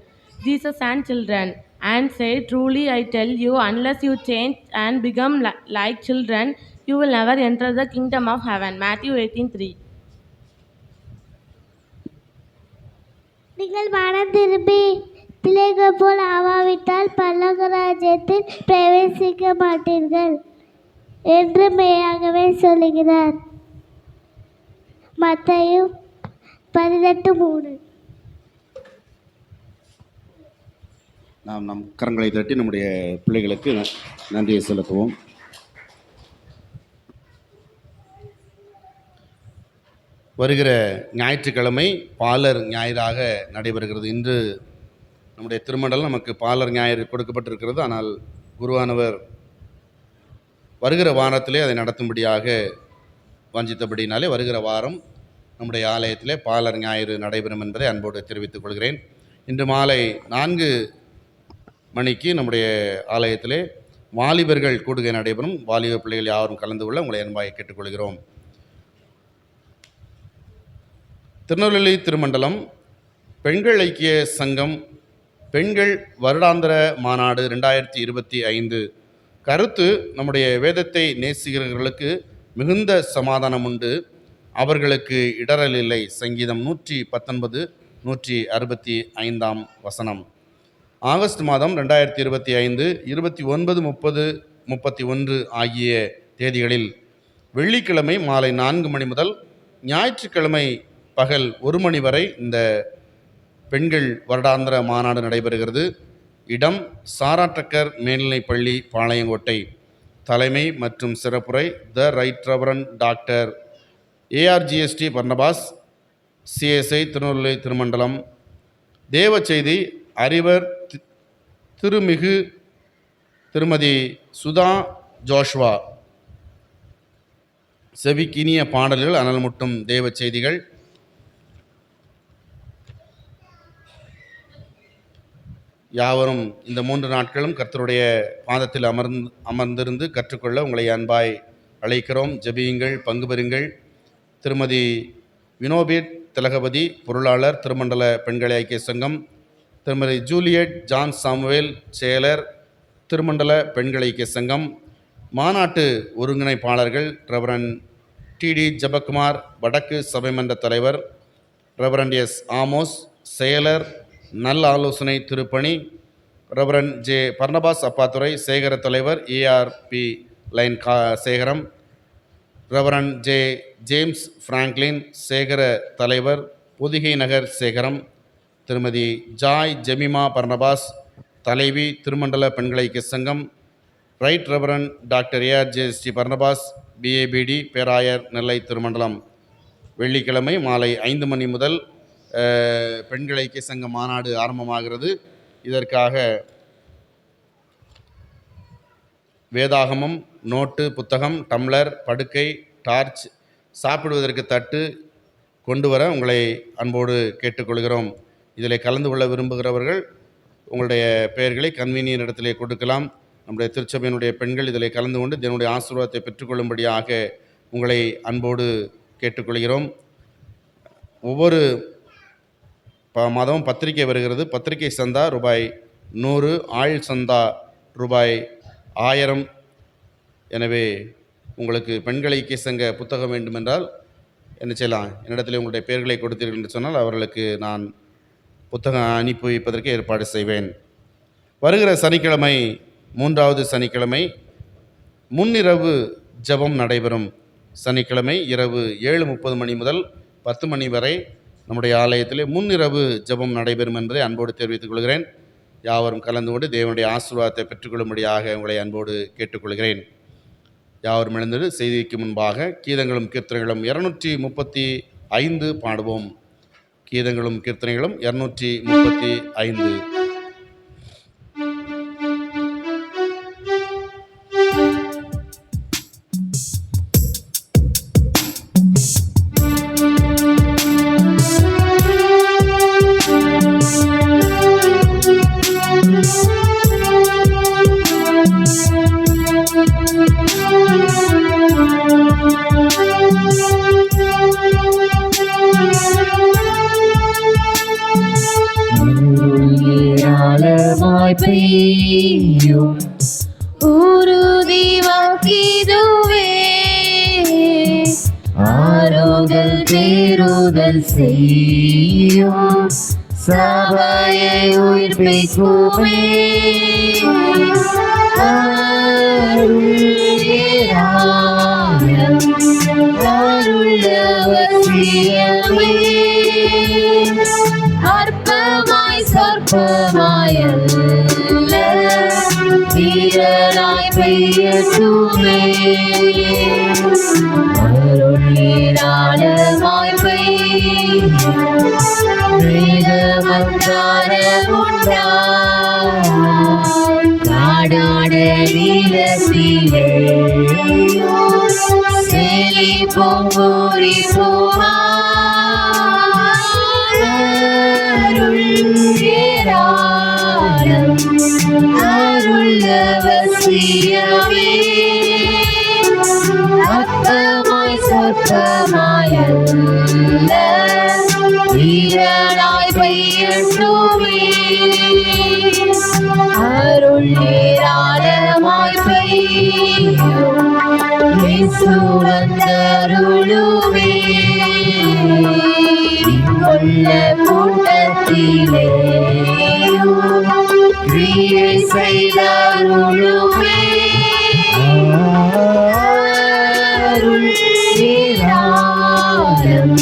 Jesus and children and said, truly I tell you, unless you change and become like children, you will never enter the kingdom of heaven. Matthew 18:3. நீங்கள் மனம் திரும்பி பிள்ளைகள் போல் ஆகாவிட்டால் பரலோக ராஜ்யத்தில் பிரவேசிக்க மாட்டீர்கள் என்று மெய்யாகவே சொல்கிறார். மத்தேயு 18:3. நாம் நம் கரங்களை தட்டி நம்முடைய பிள்ளைகளுக்கு நன்றியை செலுத்துவோம். வருகிற ஞாயிற்றுக்கிழமை பாலர் ஞாயிறாக நடைபெறுகிறது. இன்று நம்முடைய திருமண்டலம் நமக்கு பாலர் ஞாயிறு கொடுக்கப்பட்டிருக்கிறது. ஆனால் குருவானவர் வருகிற வாரத்திலே அதை நடத்தும்படியாக வாஞ்சித்தபடினாலே வருகிற வாரம் நம்முடைய ஆலயத்திலே பாலர் ஞாயிறு நடைபெறும் என்பதை அன்போடு தெரிவித்துக் கொள்கிறேன். இன்று மாலை 4 மணிக்கு நம்முடைய ஆலயத்திலே வாலிபர்கள் கூடுகை நடைபெறும். வாலிப பிள்ளைகள் யாரும் கலந்து கொள்ள உங்களை அன்பாக கேட்டுக்கொள்கிறோம். திருநெல்வேலி திருமண்டலம் பெண்கள் ஐக்கிய சங்கம் பெண்கள் வருடாந்திர மாநாடு 2025. கருத்து: நம்முடைய வேதத்தை நேசிக்கிறவர்களுக்கு மிகுந்த சமாதானம் உண்டு, அவர்களுக்கு இடரல் இல்லை. சங்கீதம் 119 165. ஆகஸ்ட் மாதம் 2025 29, 30, 31 ஆகிய தேதிகளில் வெள்ளிக்கிழமை மாலை 4 மணி முதல் ஞாயிற்றுக்கிழமை பகல் 1 மணி வரை இந்த பெண்கள் வருடாந்திர மாநாடு நடைபெறுகிறது. இடம்: சாரா டக்கர் மேல்நிலைப்பள்ளி, பாளையங்கோட்டை. தலைமை மற்றும் சிறப்புரை: the right reverend doctor ARGST Barnabas, CSI, Tirunelveli திருமண்டலம். தேவ செய்தி: அறிவர் திருமிகு திருமதி சுதா ஜோஷ்வா. செவிக்கினிய பாடல்கள், அனல்முட்டும் தேவ செய்திகள். யாவரும் இந்த 3 நாட்களும் கர்த்தருடைய பாதத்தில் அமர்ந்திருந்து கற்றுக்கொள்ள உங்களை அன்பாய் அழைக்கிறோம். ஜெபியுங்கள், பங்கு பெறுங்கள். திருமதி வினோபேட் திலகபதி, பொருளாளர், திருமண்டல பெண்கள் ஐக்கிய சங்கம். திருமதி ஜூலியட் ஜான் சாமுவேல், செயலர், திருமண்டல பெண்கள் ஐக்கிய சங்கம். மாநாட்டு ஒருங்கிணைப்பாளர்கள்: ரெவரண்ட் TD ஜெபக்குமார், வடக்கு சபைமன்ற தலைவர். ரெவரண்ட் S ஆமோஸ், செயலர், நல்ல ஆலோசனை திருப்பணி. ரெவரண்ட் J பர்னபாஸ் அப்பாத்துரை, சேகர தலைவர், ARP லைன் சேகரம். ரெவரண்ட் J ஜேம்ஸ் பிராங்க்லின், சேகர தலைவர், பொதிகை நகர் சேகரம். திருமதி ஜாய் ஜெமிமா பர்னபாஸ், தலைவி, திருமண்டல பெண்கள் ஐக்கிய சங்கம். Right reverend doctor ARGST Barnabas, BABD, பேராயர், நெல்லை திருமண்டலம். வெள்ளிக்கிழமை மாலை 5 மணி முதல் பெண்கள் ஐக்கிய சங்க மாநாடு ஆரம்பமாகிறது. இதற்காக வேதாகமம், நோட்டு புத்தகம், டம்ளர், படுக்கை, டார்ச், சாப்பிடுவதற்கு தட்டு கொண்டு வர உங்களை அன்போடு கேட்டுக்கொள்கிறோம். இதில் கலந்து கொள்ள விரும்புகிறவர்கள் உங்களுடைய பெயர்களை கன்வீனியர் இடத்திலே கொடுக்கலாம். நம்முடைய திருச்சபையினுடைய பெண்கள் இதில் கலந்து கொண்டு இதனுடைய ஆசீர்வாதத்தை பெற்றுக்கொள்ளும்படியாக உங்களை அன்போடு கேட்டுக்கொள்கிறோம். ஒவ்வொரு மாதமும் பத்திரிகை வருகிறது. பத்திரிகை சந்தா ரூபாய் 100, ஆள் சந்தா ரூபாய் 1000. எனவே உங்களுக்கு பெண்கள் ஐக்கிய சங்க புத்தகம் வேண்டுமென்றால் என்ன செய்யலாம்? என்னிடத்தில் உங்களுடைய பெயர்களை கொடுத்தீர்கள் என்று சொன்னால் அவர்களுக்கு நான் புத்தகம் அனுப்பி வைப்பதற்கு ஏற்பாடு செய்வேன். வருகிற சனிக்கிழமை, 3வது சனிக்கிழமை முன்னிரவு ஜெபம் நடைபெறும். சனிக்கிழமை இரவு 7:30 மணி முதல் 10 மணி வரை நம்முடைய ஆலயத்திலே முன்னிரவு ஜெபம் நடைபெறும் என்பதை அன்போடு தெரிவித்துக் கொள்கிறேன். யாவரும் கலந்து கொண்டு தேவனுடைய ஆசீர்வாதத்தை பெற்றுக்கொள்ளும்படியாக உங்களை அன்போடு கேட்டுக்கொள்கிறேன். யாவரும் எழுந்து செய்திக்கு முன்பாக கீதங்களும் கீர்த்தனைகளும் 235 பாடுவோம். கீதங்களும் கீர்த்தனைகளும் 235. பெய்யும் உறுதி வாக்கிதுவே, ஆறுதல் பேருதல் செய்யும் சபையை உயிர்ப்பிக்குமே. அருளவசியமே அற்பமாய் சொற்பமாயல்ல வீரராய் பெய்யட்டுமே. அருளினாலமாய் பெய்யும் வேதமந்தாரமுண்டா காடாட நீலத்திலே செலி பொங்கோரி போமா. பெய்யட்டுமே அருள் ஏராளமாய் பெய்யும் இயேசு வந்தருளுமே கொள்ள கூட்டத்திலே கிரியை செய்தருளுமே அருள் ஏராளம்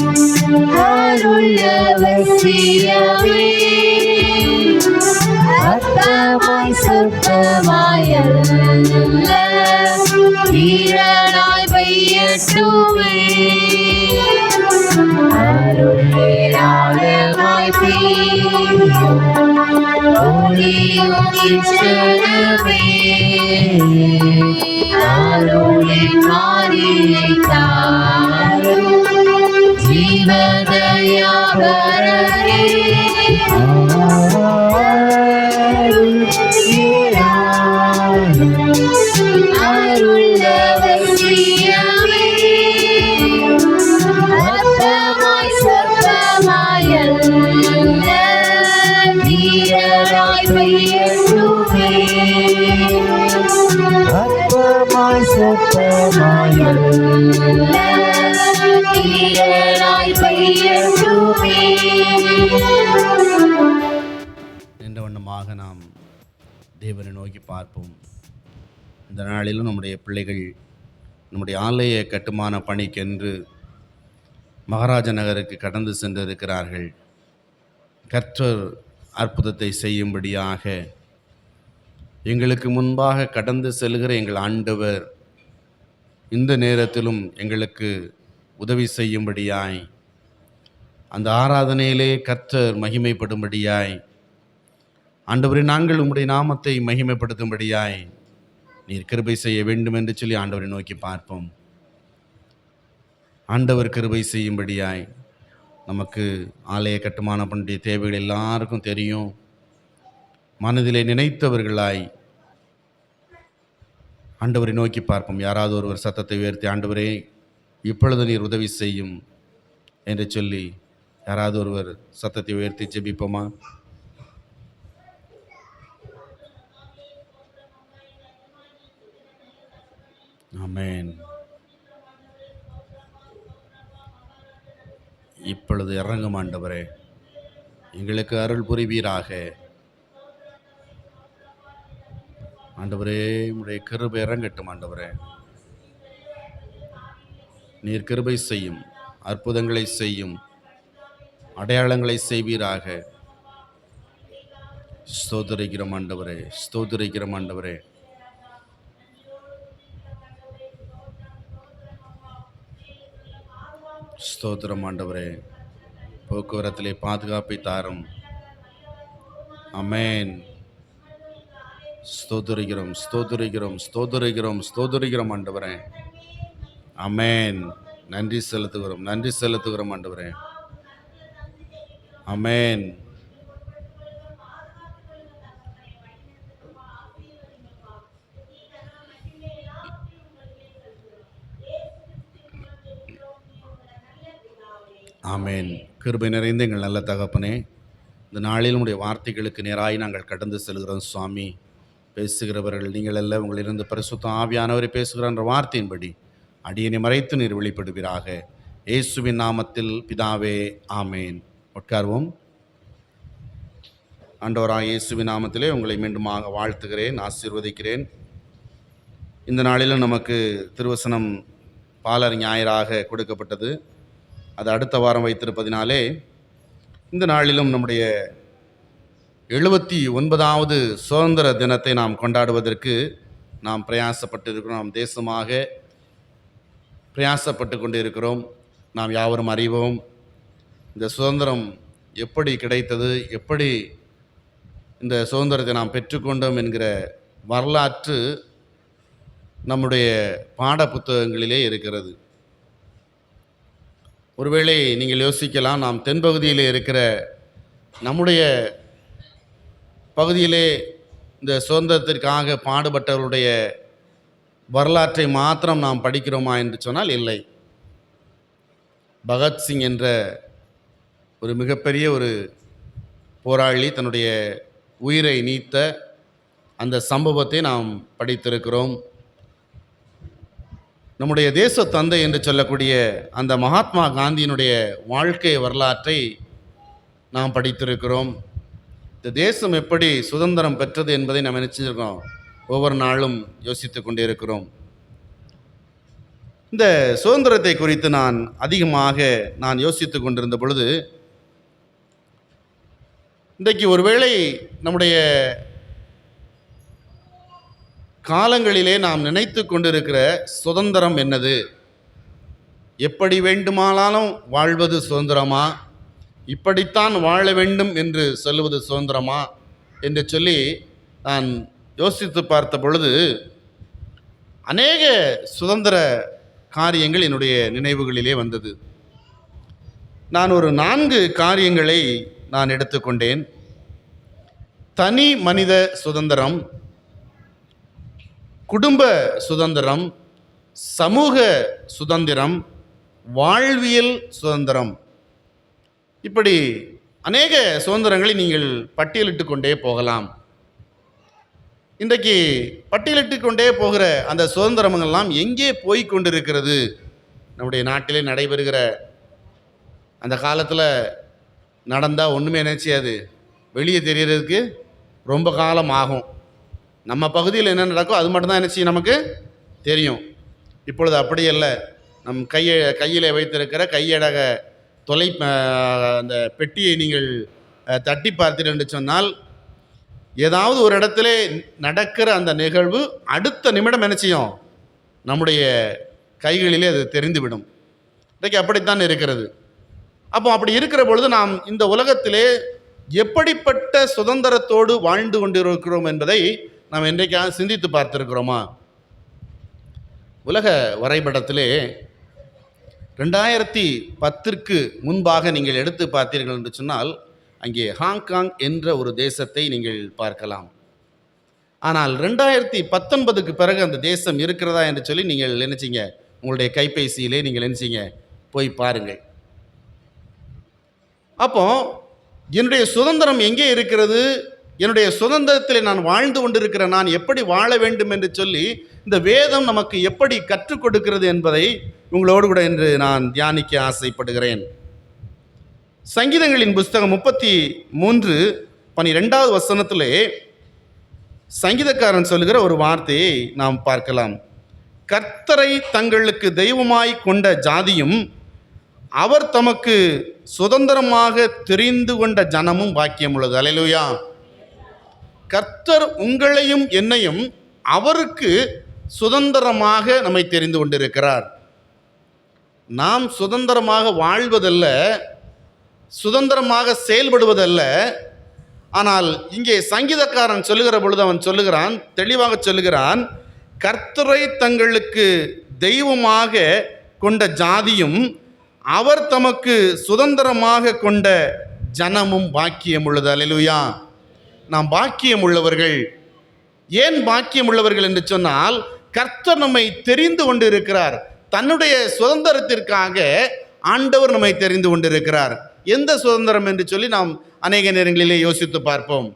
அருள் அவசியமே அத்தமாய் சுத்தமாயல்ல வீரனாய் பெய்யட்டுமே அருள் ஏராளமாய் பெய்யும் ஒளியும் இச்சனமே அருளின் மாரியை தாரும் ஜீவதயாபரனே அருள் அவசியமே அற்பமாய் சொற்பமாயல்ல வீரராய் பெய்யட்டுமே அற்பமாய் சொற்பமாயல்ல வீரராய் பெய்யட்டுமே. என்ற வண்ணமாக நாம் தேவனை நோக்கி பார்ப்போம். இந்த நாளிலும் நம்முடைய பிள்ளைகள் நம்முடைய ஆலய கட்டுமான பணிக்கென்று மகாராஜ நகருக்கு கடந்து சென்றிருக்கிறார்கள். கர்த்தர் அற்புதத்தை செய்யும்படியாக எங்களுக்கு முன்பாக கடந்து செல்கிற எங்கள் ஆண்டவர் இந்த நேரத்திலும் எங்களுக்கு உதவி செய்யும்படியாய், அந்த ஆராதனையிலே கர்த்தர் மகிமைப்படும்படியாய், ஆண்டவரே நாங்கள் உம்முடைய நாமத்தை மகிமைப்படுத்தும்படியாய் நீர் கிருபை செய்ய வேண்டும் என்று சொல்லி ஆண்டவரை நோக்கி பார்ப்போம். ஆண்டவர் கிருபை செய்யும்படியாய், நமக்கு ஆலய கட்டுமான பண்டிகை தேவைகள் எல்லாருக்கும் தெரியும். மனதிலே நினைத்தவர்களாய் ஆண்டவரை நோக்கி பார்ப்போம். யாராவது ஒருவர் சத்தத்தை உயர்த்தி, ஆண்டவரே இப்பொழுது நீர் உதவி செய்யும் என்று சொல்லி யாராவது ஒருவர் சத்தத்தை உயர்த்தி ஜெபிப்போமா? ஆமென். இப்பொழுது இறங்கும் ஆண்டவரே, எங்களுக்கு அருள் புரிவீராக. ஆண்டவரே உம்முடைய கிருபை இறங்கட்டும். ஆண்டவரே நீர் கிருபை செய்யும், அற்புதங்களை செய்யும், அடையாளங்களை செய்வீராக. ஸ்தோத்திரிக்கிறோம் ஆண்டவரே, ஸ்தோத்திரிக்கிறோம் ஆண்டவரே. ஸ்தோத்திரம் ஆண்டவரே. போக்குவரத்திலே பாதுகாப்பை தாரும். ஆமென். ஸ்தோத்திரிக்கிறோம், ஸ்தோத்திரிக்கிறோம், ஸ்தோத்திரிக்கிறோம், ஸ்தோத்திரிக்கிறோம் ஆண்டவரே. ஆமென். நன்றி செலுத்துகிறோம், நன்றி செலுத்துகிறோம் ஆண்டவரே. ஆமென். ஆமென். கிருபை நிறைந்த எங்கள் நல்ல தகப்பனே, இந்த நாளில் உடைய வார்த்தைகளுக்கு நேராய் நாங்கள் கடந்து செல்கிறோம் சுவாமி. பேசுகிறவர்கள் நீங்கள் எல்லாம் உங்களிலிருந்து பரிசுத்த ஆவியானவரை பேசுகிற வார்த்தையின்படி அடியனை மறைத்து நீர் வெளிப்படுவீராக. இயேசுவின் நாமத்தில் பிதாவே, ஆமேன். உட்கார்வோம். ஆண்டவராக இயேசுவின் நாமத்திலே உங்களை மீண்டுமாக வாழ்த்துகிறேன், ஆசீர்வதிக்கிறேன். இந்த நாளிலும் நமக்கு திருவசனம் பாலர் ஞாயிறாக கொடுக்கப்பட்டது. அது அடுத்த வாரம் வைத்திருப்பதினாலே இந்த நாளிலும் நம்முடைய 79வது சுதந்திர தினத்தை நாம் கொண்டாடுவதற்கு நாம் பிரயாசப்பட்டிருக்கிறோம். நாம் தேசமாக பிரயாசப்பட்டு கொண்டு இருக்கிறோம். நாம் யாவரும் அறிவோம், இந்த சுதந்திரம் எப்படி கிடைத்தது, எப்படி இந்த சுதந்திரத்தை நாம் பெற்றுக்கொண்டோம் என்கிற வரலாற்று நம்முடைய பாட புத்தகங்களிலே இருக்கிறது. ஒருவேளை நீங்கள் யோசிக்கலாம், நாம் தென்பகுதியிலே இருக்கிற நம்முடைய பகுதியிலே இந்த சுதந்திரத்திற்காக பாடுபட்டவருடைய வரலாற்றை மாத்திரம் நாம் படிக்கிறோமா என்று சொன்னால் இல்லை. பகத்சிங் என்ற ஒரு மிகப்பெரிய ஒரு போராளி தன்னுடைய உயிரை நீத்த அந்த சம்பவத்தை நாம் படித்திருக்கிறோம். நம்முடைய தேச தந்தை என்று சொல்லக்கூடிய அந்த மகாத்மா காந்தியினுடைய வாழ்க்கை வரலாற்றை நாம் படித்திருக்கிறோம். இந்த தேசம் எப்படி சுதந்திரம் பெற்றது என்பதை நாம் நினைச்சிருக்கோம், ஒவ்வொரு நாளும் யோசித்து கொண்டே இருக்கிறோம். இந்த சுதந்திரத்தை குறித்து நான் யோசித்து கொண்டிருந்த பொழுது, இன்றைக்கு ஒருவேளை நம்முடைய காலங்களிலே நாம் நினைத்து கொண்டிருக்கிற சுதந்திரம் என்னது? எப்படி வேண்டுமானாலும் வாழ்வது சுதந்திரமா? இப்படித்தான் வாழ வேண்டும் என்று சொல்லுவது சுதந்திரமா என்று சொல்லி நான் யோசித்து பார்த்த பொழுது, அநேக சுதந்திர காரியங்கள் என்னுடைய நினைவுகளிலே வந்தது. நான் ஒரு 4 காரியங்களை நான் எடுத்துக்கொண்டேன். தனி மனித சுதந்திரம், குடும்ப சுதந்திரம், சமூக சுதந்திரம், வாழ்வியல் சுதந்திரம். இப்படி அநேக சுதந்திரங்களை நீங்கள் பட்டியலிட்டு கொண்டே போகலாம். இன்றைக்கு பட்டியலிட்டு கொண்டே போகிற அந்த சுதந்திரமெல்லாம் எங்கே போய் கொண்டிருக்கிறது? நம்முடைய நாட்டிலே நடைபெறுகிற அந்த காலத்தில் நடந்தால் ஒன்றுமே நினைச்சியாது, வெளியே தெரியறதுக்கு ரொம்ப காலம் ஆகும். நம்ம பகுதியில் என்ன நடக்கும் அது மட்டும்தான் நினச்சி நமக்கு தெரியும். இப்பொழுது அப்படி அல்ல. நம் கையில் வைத்திருக்கிற கையடக அந்த பெட்டியை நீங்கள் தட்டி பார்த்தீர்கள் என்று சொன்னால், ஏதாவது ஒரு இடத்துல நடக்கிற அந்த நிகழ்வு அடுத்த நிமிடம் என்ன செய்யும்? நம்முடைய கைகளிலே அது தெரிந்துவிடும். இன்றைக்கு அப்படித்தான் இருக்கிறது. அப்போ அப்படி இருக்கிற பொழுது நாம் இந்த உலகத்திலே எப்படிப்பட்ட சுதந்திரத்தோடு வாழ்ந்து கொண்டிருக்கிறோம் என்பதை நாம் என்றைக்காக சிந்தித்து பார்த்திருக்கிறோமா? உலக வரைபடத்திலே 2010ற்கு முன்பாக நீங்கள் எடுத்து பார்த்தீர்கள் என்று சொன்னால், அங்கே ஹாங்காங் என்ற ஒரு தேசத்தை நீங்கள் பார்க்கலாம். ஆனால் 2019க்கு பிறகு அந்த தேசம் இருக்கிறதா என்று சொல்லி நீங்கள் நினைச்சிங்க, உங்களுடைய கைபேசியிலே நீங்கள் நினைச்சிங்க போய் பாருங்கள். அப்போ என்னுடைய சுதந்திரம் எங்கே இருக்கிறது? என்னுடைய சுதந்திரத்தில் நான் வாழ்ந்து கொண்டிருக்கிற நான் எப்படி வாழ வேண்டும் என்று சொல்லி இந்த வேதம் நமக்கு எப்படி கற்றுக் கொடுக்கிறது என்பதை உங்களோடு கூட இன்று நான் தியானிக்க ஆசைப்படுகிறேன். சங்கீதங்களின் புஸ்தகம் 33:12 வசனத்திலே சங்கீதக்காரன் சொல்லுகிற ஒரு வார்த்தையை நாம் பார்க்கலாம். கர்த்தரை தங்களுக்கு தெய்வமாய் கொண்ட ஜாதியும் அவர் தமக்கு சுதந்திரமாக தெரிந்து கொண்ட ஜனமும் பாக்கியம் உள்ளது. அல்லேலூயா. கர்த்தர் உங்களையும் என்னையும் அவருக்கு சுதந்திரமாக நம்மை தெரிந்து கொண்டிருக்கிறார். நாம் சுதந்திரமாக வாழ்வதல்ல, சுதந்திரமாக செயல்படுவதல்ல. ஆனால் இங்கே சங்கீதக்காரன் சொல்லுகிற பொழுது அவன் சொல்லுகிறான், தெளிவாக சொல்லுகிறான், கர்த்தரை தங்களுக்கு தெய்வமாக கொண்ட ஜாதியும் அவர் தமக்கு சுதந்திரமாக கொண்ட ஜனமும் பாக்கியம் உள்ளது. அல்லேலூயா. நாம் பாக்கியம் உள்ளவர்கள். ஏன் பாக்கியம் உள்ளவர்கள் என்று சொன்னால், கர்த்தர் நம்மை தெரிந்து கொண்டு இருக்கிறார். தன்னுடைய சுதந்திரத்திற்காக ஆண்டவர் நம்மை தெரிந்து கொண்டிருக்கிறார். எந்த சுதந்திரம் என்று சொல்லி நாம் அநேக நேரங்களிலே யோசித்து பார்ப்போம்.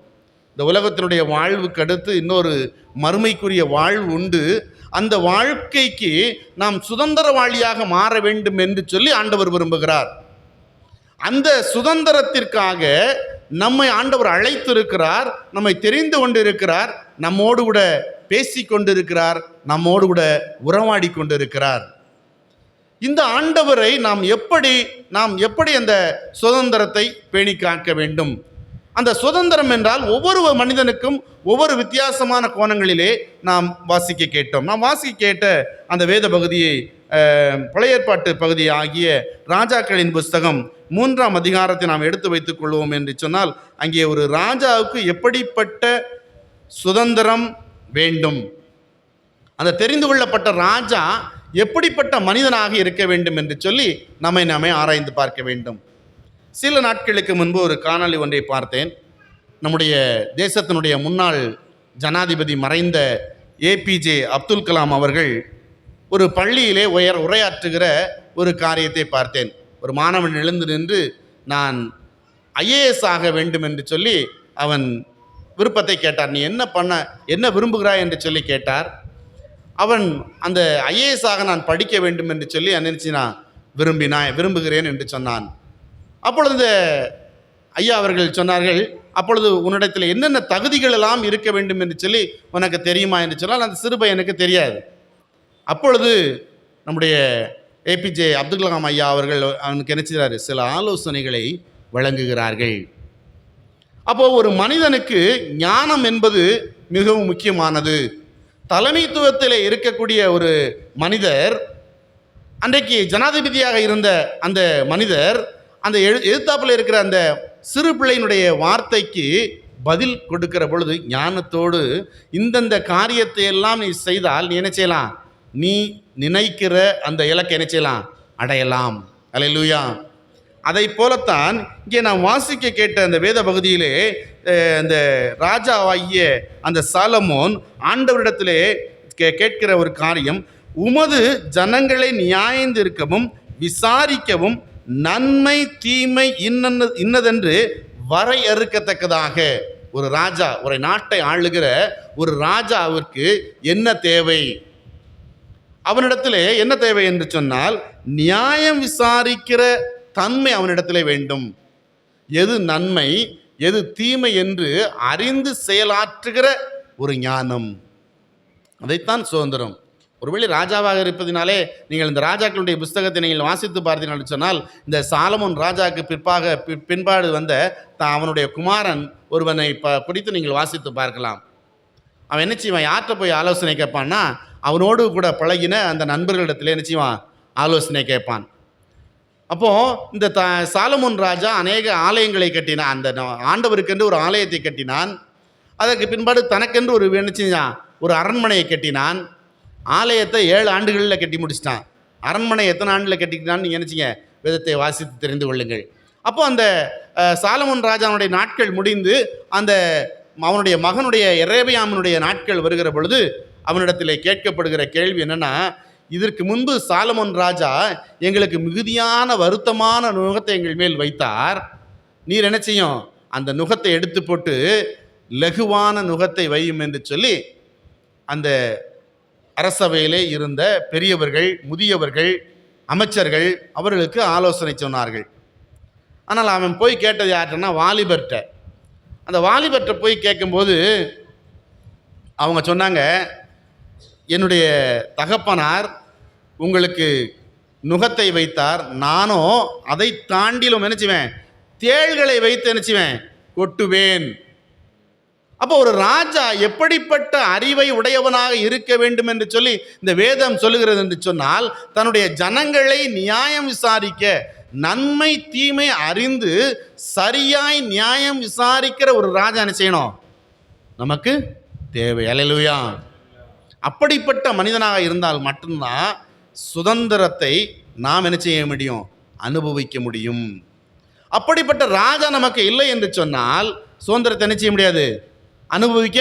இந்த உலகத்தினுடைய வாழ்வுக்கு அடுத்து இன்னொரு மறுமைக்குரிய வாழ்வு உண்டு. அந்த வாழ்க்கைக்கு நாம் சுதந்திரவாளியாக மாற வேண்டும் என்று சொல்லி ஆண்டவர் விரும்புகிறார். அந்த சுதந்திரத்திற்காக நம்மை ஆண்டவர் அழைத்திருக்கிறார், நம்மை தெரிந்து கொண்டிருக்கிறார், நம்மோடு கூட பேசி கொண்டிருக்கிறார், நம்மோடு கூட உறவாடி கொண்டிருக்கிறார். இந்த ஆண்டவரை நாம் எப்படி அந்த சுதந்திரத்தை பேணி காக்க வேண்டும்? அந்த சுதந்திரம் என்றால் ஒவ்வொரு மனிதனுக்கும் ஒவ்வொரு வித்தியாசமான கோணங்களிலே நாம் வாசிக்க கேட்டோம். நாம் வாசிக்க கேட்ட அந்த வேத பகுதியை, பழைய ஏற்பாட்டு பகுதி ஆகிய ராஜாக்களின் புஸ்தகம் 3ஆம் அதிகாரத்தை நாம் எடுத்து வைத்துக் கொள்வோம் என்று சொன்னால், அங்கே ஒரு ராஜாவுக்கு எப்படிப்பட்ட சுதந்திரம் வேண்டும், அந்த தெரிந்து கொள்ளப்பட்ட ராஜா எப்படிப்பட்ட மனிதனாக இருக்க வேண்டும் என்று சொல்லி நாமே ஆராய்ந்து பார்க்க வேண்டும். சில நாட்களுக்கு முன்பு ஒரு காணொளி ஒன்றை பார்த்தேன். நம்முடைய தேசத்தினுடைய முன்னாள் ஜனாதிபதி மறைந்த ஏபிஜே அப்துல் கலாம் அவர்கள் ஒரு பள்ளியிலே உரையாற்றுகிற ஒரு காரியத்தை பார்த்தேன். ஒரு மாணவன் எழுந்து நின்று, நான் IAS ஆக வேண்டும் என்று சொல்லி அவன் விருப்பத்தை கேட்டார். நீ என்ன விரும்புகிறாய் என்று சொல்லி கேட்டார். அவன் அந்த IAS ஆக நான் படிக்க வேண்டும் என்று சொல்லி நான் விரும்புகிறேன் என்று சொன்னான். அப்பொழுது ஐயா அவர்கள் சொன்னார்கள், அப்பொழுது உன்னிடத்தில் என்னென்ன தகுதிகள் எல்லாம் இருக்க வேண்டும் என்று சொல்லி உனக்கு தெரியுமா என்று சொன்னால் அந்த சிறுபை எனக்கு தெரியாது. அப்பொழுது நம்முடைய APJ அப்துல் கலாம் ஐயா அவர்கள் அவனுக்கு என்ன செய்கிறாரு, சில ஆலோசனைகளை வழங்குகிறார்கள். அப்போது ஒரு மனிதனுக்கு ஞானம் என்பது மிகவும் முக்கியமானது. தலைமைத்துவத்தில் இருக்கக்கூடிய ஒரு மனிதர், அன்றைக்கு ஜனாதிபதியாக இருந்த அந்த மனிதர் அந்த எதிர்த்தாப்பில் இருக்கிற அந்த சிறு பிள்ளையினுடைய வார்த்தைக்கு பதில் கொடுக்கிற பொழுது ஞானத்தோடு இந்தந்த காரியத்தை எல்லாம் நீ செய்தால் நீ என்ன செய்யலாம், நீ நினைக்கிற அந்த இலக்கை என்ன செய்யலாம், அடையலாம். அல்லேலூயா. அதை போலத்தான் இங்கே நான் வாசிக்க கேட்ட அந்த வேத பகுதியிலே அந்த ராஜாவாகிய அந்த சாலமோன் ஆண்டவரிடத்திலே கேட்கிற ஒரு காரியம், உமது ஜனங்களை நியாயந்திருக்கவும் விசாரிக்கவும் நன்மை தீமை இன்னதென்று வரையறுக்கத்தக்கதாக. ஒரு ராஜா, ஒரு நாட்டை ஆளுகிற ஒரு ராஜாவிற்கு என்ன தேவை, அவனிடத்திலே என்ன தேவை என்று சொன்னால் நியாயம் விசாரிக்கிற தன்மை அவனிடத்திலே வேண்டும். எது நன்மை எது தீமை என்று அறிந்து செயலாற்றுகிற ஒரு ஞானம், அதைத்தான் சுதந்திரம். ஒருவேளை ராஜாவாக இருப்பதினாலே நீங்கள் இந்த ராஜாக்களுடைய புஸ்தகத்தை நீங்கள் வாசித்து பார்த்தீர்கள் சொன்னால் இந்த சாலமோன் ராஜாவுக்கு பின்பாடு வந்த அவனுடைய குமாரன் ஒருவனை பிடித்து நீங்கள் வாசித்து பார்க்கலாம். அவன் என்ன செய்வான், யார்கிட்ட போய் ஆலோசனை கேட்பான்னா அவனோடு கூட பழகின அந்த நண்பர்களிடத்தில் என்ன செய்வான், ஆலோசனை கேட்பான். அப்போது இந்த சாலமோன் ராஜா அநேக ஆலயங்களை கட்டினான். அந்த ஆண்டவருக்கென்று ஒரு ஆலயத்தை கட்டினான். அதற்கு பின்பாடு தனக்கென்று ஒரு என்ன செஞ்சான், ஒரு அரண்மனையை கட்டினான். ஆலயத்தை 7 ஆண்டுகளில் கட்டி முடிச்சிட்டான். அரண்மனை எத்தனை ஆண்டில் கட்டிக்கிட்டான்னு நீங்கள் நினச்சிங்க, வேதத்தை வாசித்து தெரிந்து கொள்ளுங்கள். அப்போது அந்த சாலமோன் ராஜாவுடைய நாட்கள் முடிந்து அந்த அவனுடைய மகனுடைய எரேபியாமினுடைய நாட்கள் வருகிற பொழுது அவனிடத்தில் கேட்கப்படுகிற கேள்வி என்னென்னா, இதற்கு முன்பு சாலமோன் ராஜா எங்களுக்கு மிகுதியான வருத்தமான நுகத்தை எங்கள் மேல் வைத்தார், நீர் என்ன செய்யும், அந்த நுகத்தை எடுத்து போட்டு லகுவான நுகத்தை வையும் என்று சொல்லி அந்த அரசவையிலே இருந்த பெரியவர்கள், முதியவர்கள், அமைச்சர்கள் அவர்களுக்கு ஆலோசனை சொன்னார்கள். ஆனால் அவன் போய் கேட்டது யார்கிட்டன்னா வாலிபர்கிட்ட. அந்த வாலிபர்கிட்ட போய் கேட்கும்போது அவங்க சொன்னாங்க, என்னுடைய தகப்பனார் உங்களுக்கு நுகத்தை வைத்தார், நானும் அதை தாண்டிலும் நினைச்சுவேன் தேள்களை வைத்து நினைச்சுவேன் கொட்டுவேன். அப்போ ஒரு ராஜா எப்படிப்பட்ட அறிவை உடையவனாக இருக்க வேண்டும் என்று சொல்லி இந்த வேதம் சொல்லுகிறது என்று சொன்னால், தன்னுடைய ஜனங்களை நியாயம் விசாரிக்க, நன்மை தீமை அறிந்து சரியாய் நியாயம் விசாரிக்கிற ஒரு ராஜா என்ன செய்யணும், நமக்கு தேவை. அல்லேலூயா. அப்படிப்பட்ட மனிதனாக இருந்தால் மட்டும்தான் சுதந்திரத்தை நாம் என்ன செய்ய முடியும், அனுபவிக்க முடியும். அப்படிப்பட்ட ராஜா நமக்கு இல்லை என்று சொன்னால் சுதந்திரத்தை என்ன செய்ய முடியாது, அனுபவிக்க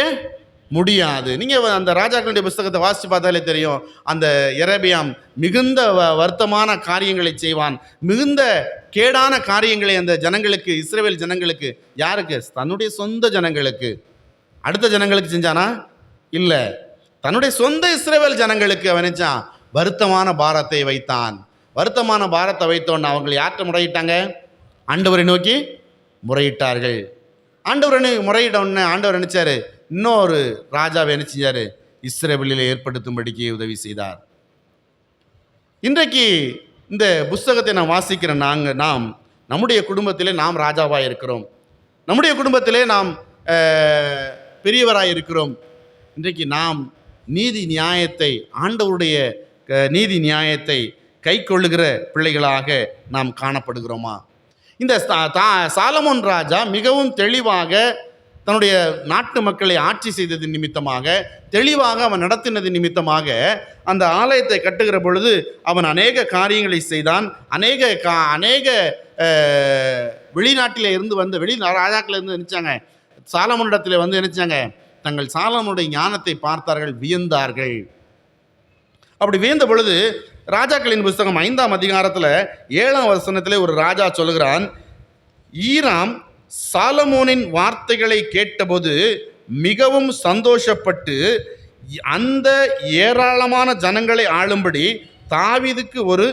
முடியாது. நீங்கள் அந்த ராஜாக்களுடைய புஸ்தகத்தை வாசித்து பார்த்தாலே தெரியும், அந்த எரேபியாம் மிகுந்த வருத்தமான காரியங்களை செய்வான், மிகுந்த கேடான காரியங்களை அந்த ஜனங்களுக்கு, இஸ்ரவேல் ஜனங்களுக்கு, யாருக்கு, தன்னுடைய சொந்த ஜனங்களுக்கு. அடுத்த ஜனங்களுக்கு செஞ்சானா இல்லை, தன்னுடைய சொந்த இஸ்ரவேல் ஜனங்களுக்கு அவன் நினைச்சான் வருத்தமான பாரத்தை வைத்தான். வருத்தமான பாரத்தை வைத்தோன்னு அவங்க யார்கிட்ட முறையிட்டாங்க, ஆண்டவரை நோக்கி முறையிட்டார்கள். ஆண்டவரை முறையிட்ட உடனே ஆண்டவர் நினைச்சாரு, இன்னொரு ராஜாவை என்ன செஞ்சாரு, இஸ்ரவேலில் ஏற்படுத்தும்படிக்கு உதவி செய்தார். இன்றைக்கு இந்த புஸ்தகத்தை நான் வாசிக்கிற நாம் நம்முடைய குடும்பத்திலே நாம் ராஜாவாக இருக்கிறோம், நம்முடைய குடும்பத்திலே நாம் பெரியவராக இருக்கிறோம். இன்றைக்கு நாம் நீதி நியாயத்தை, ஆண்டவருடைய நீதி நியாயத்தை கை கொள்ளுகிற பிள்ளைகளாக நாம் காணப்படுகிறோமா? இந்த சாலமோன் ராஜா மிகவும் தெளிவாக தன்னுடைய நாட்டு மக்களை ஆட்சி செய்தது நிமித்தமாக, தெளிவாக அவன் நடத்தினது நிமித்தமாக அந்த ஆலயத்தை கட்டுகிற பொழுது அவன் அநேக காரியங்களை செய்தான். அநேக வெளிநாட்டில் இருந்து வந்து ராஜாக்கள் இருந்து நினைச்சாங்க, சாலமோனிடத்தில் வந்து நினைச்சாங்க, தங்கள் சாலமோனுடைய ஞானத்தை பார்த்தார்கள், வியந்தார்கள். அப்படி வியந்த பொழுது ராஜாக்களின் புஸ்தகம் 5ஆம் அதிகாரத்தில் 7ஆம் வசனத்திலே ஒரு ராஜா சொல்லுகிறான், ஈராம் சாலமோனின் வார்த்தைகளை கேட்டபோது மிகவும் சந்தோஷப்பட்டு அந்த ஏராளமான ஜனங்களை ஆளும்படி தாவீதுக்கு ஒரு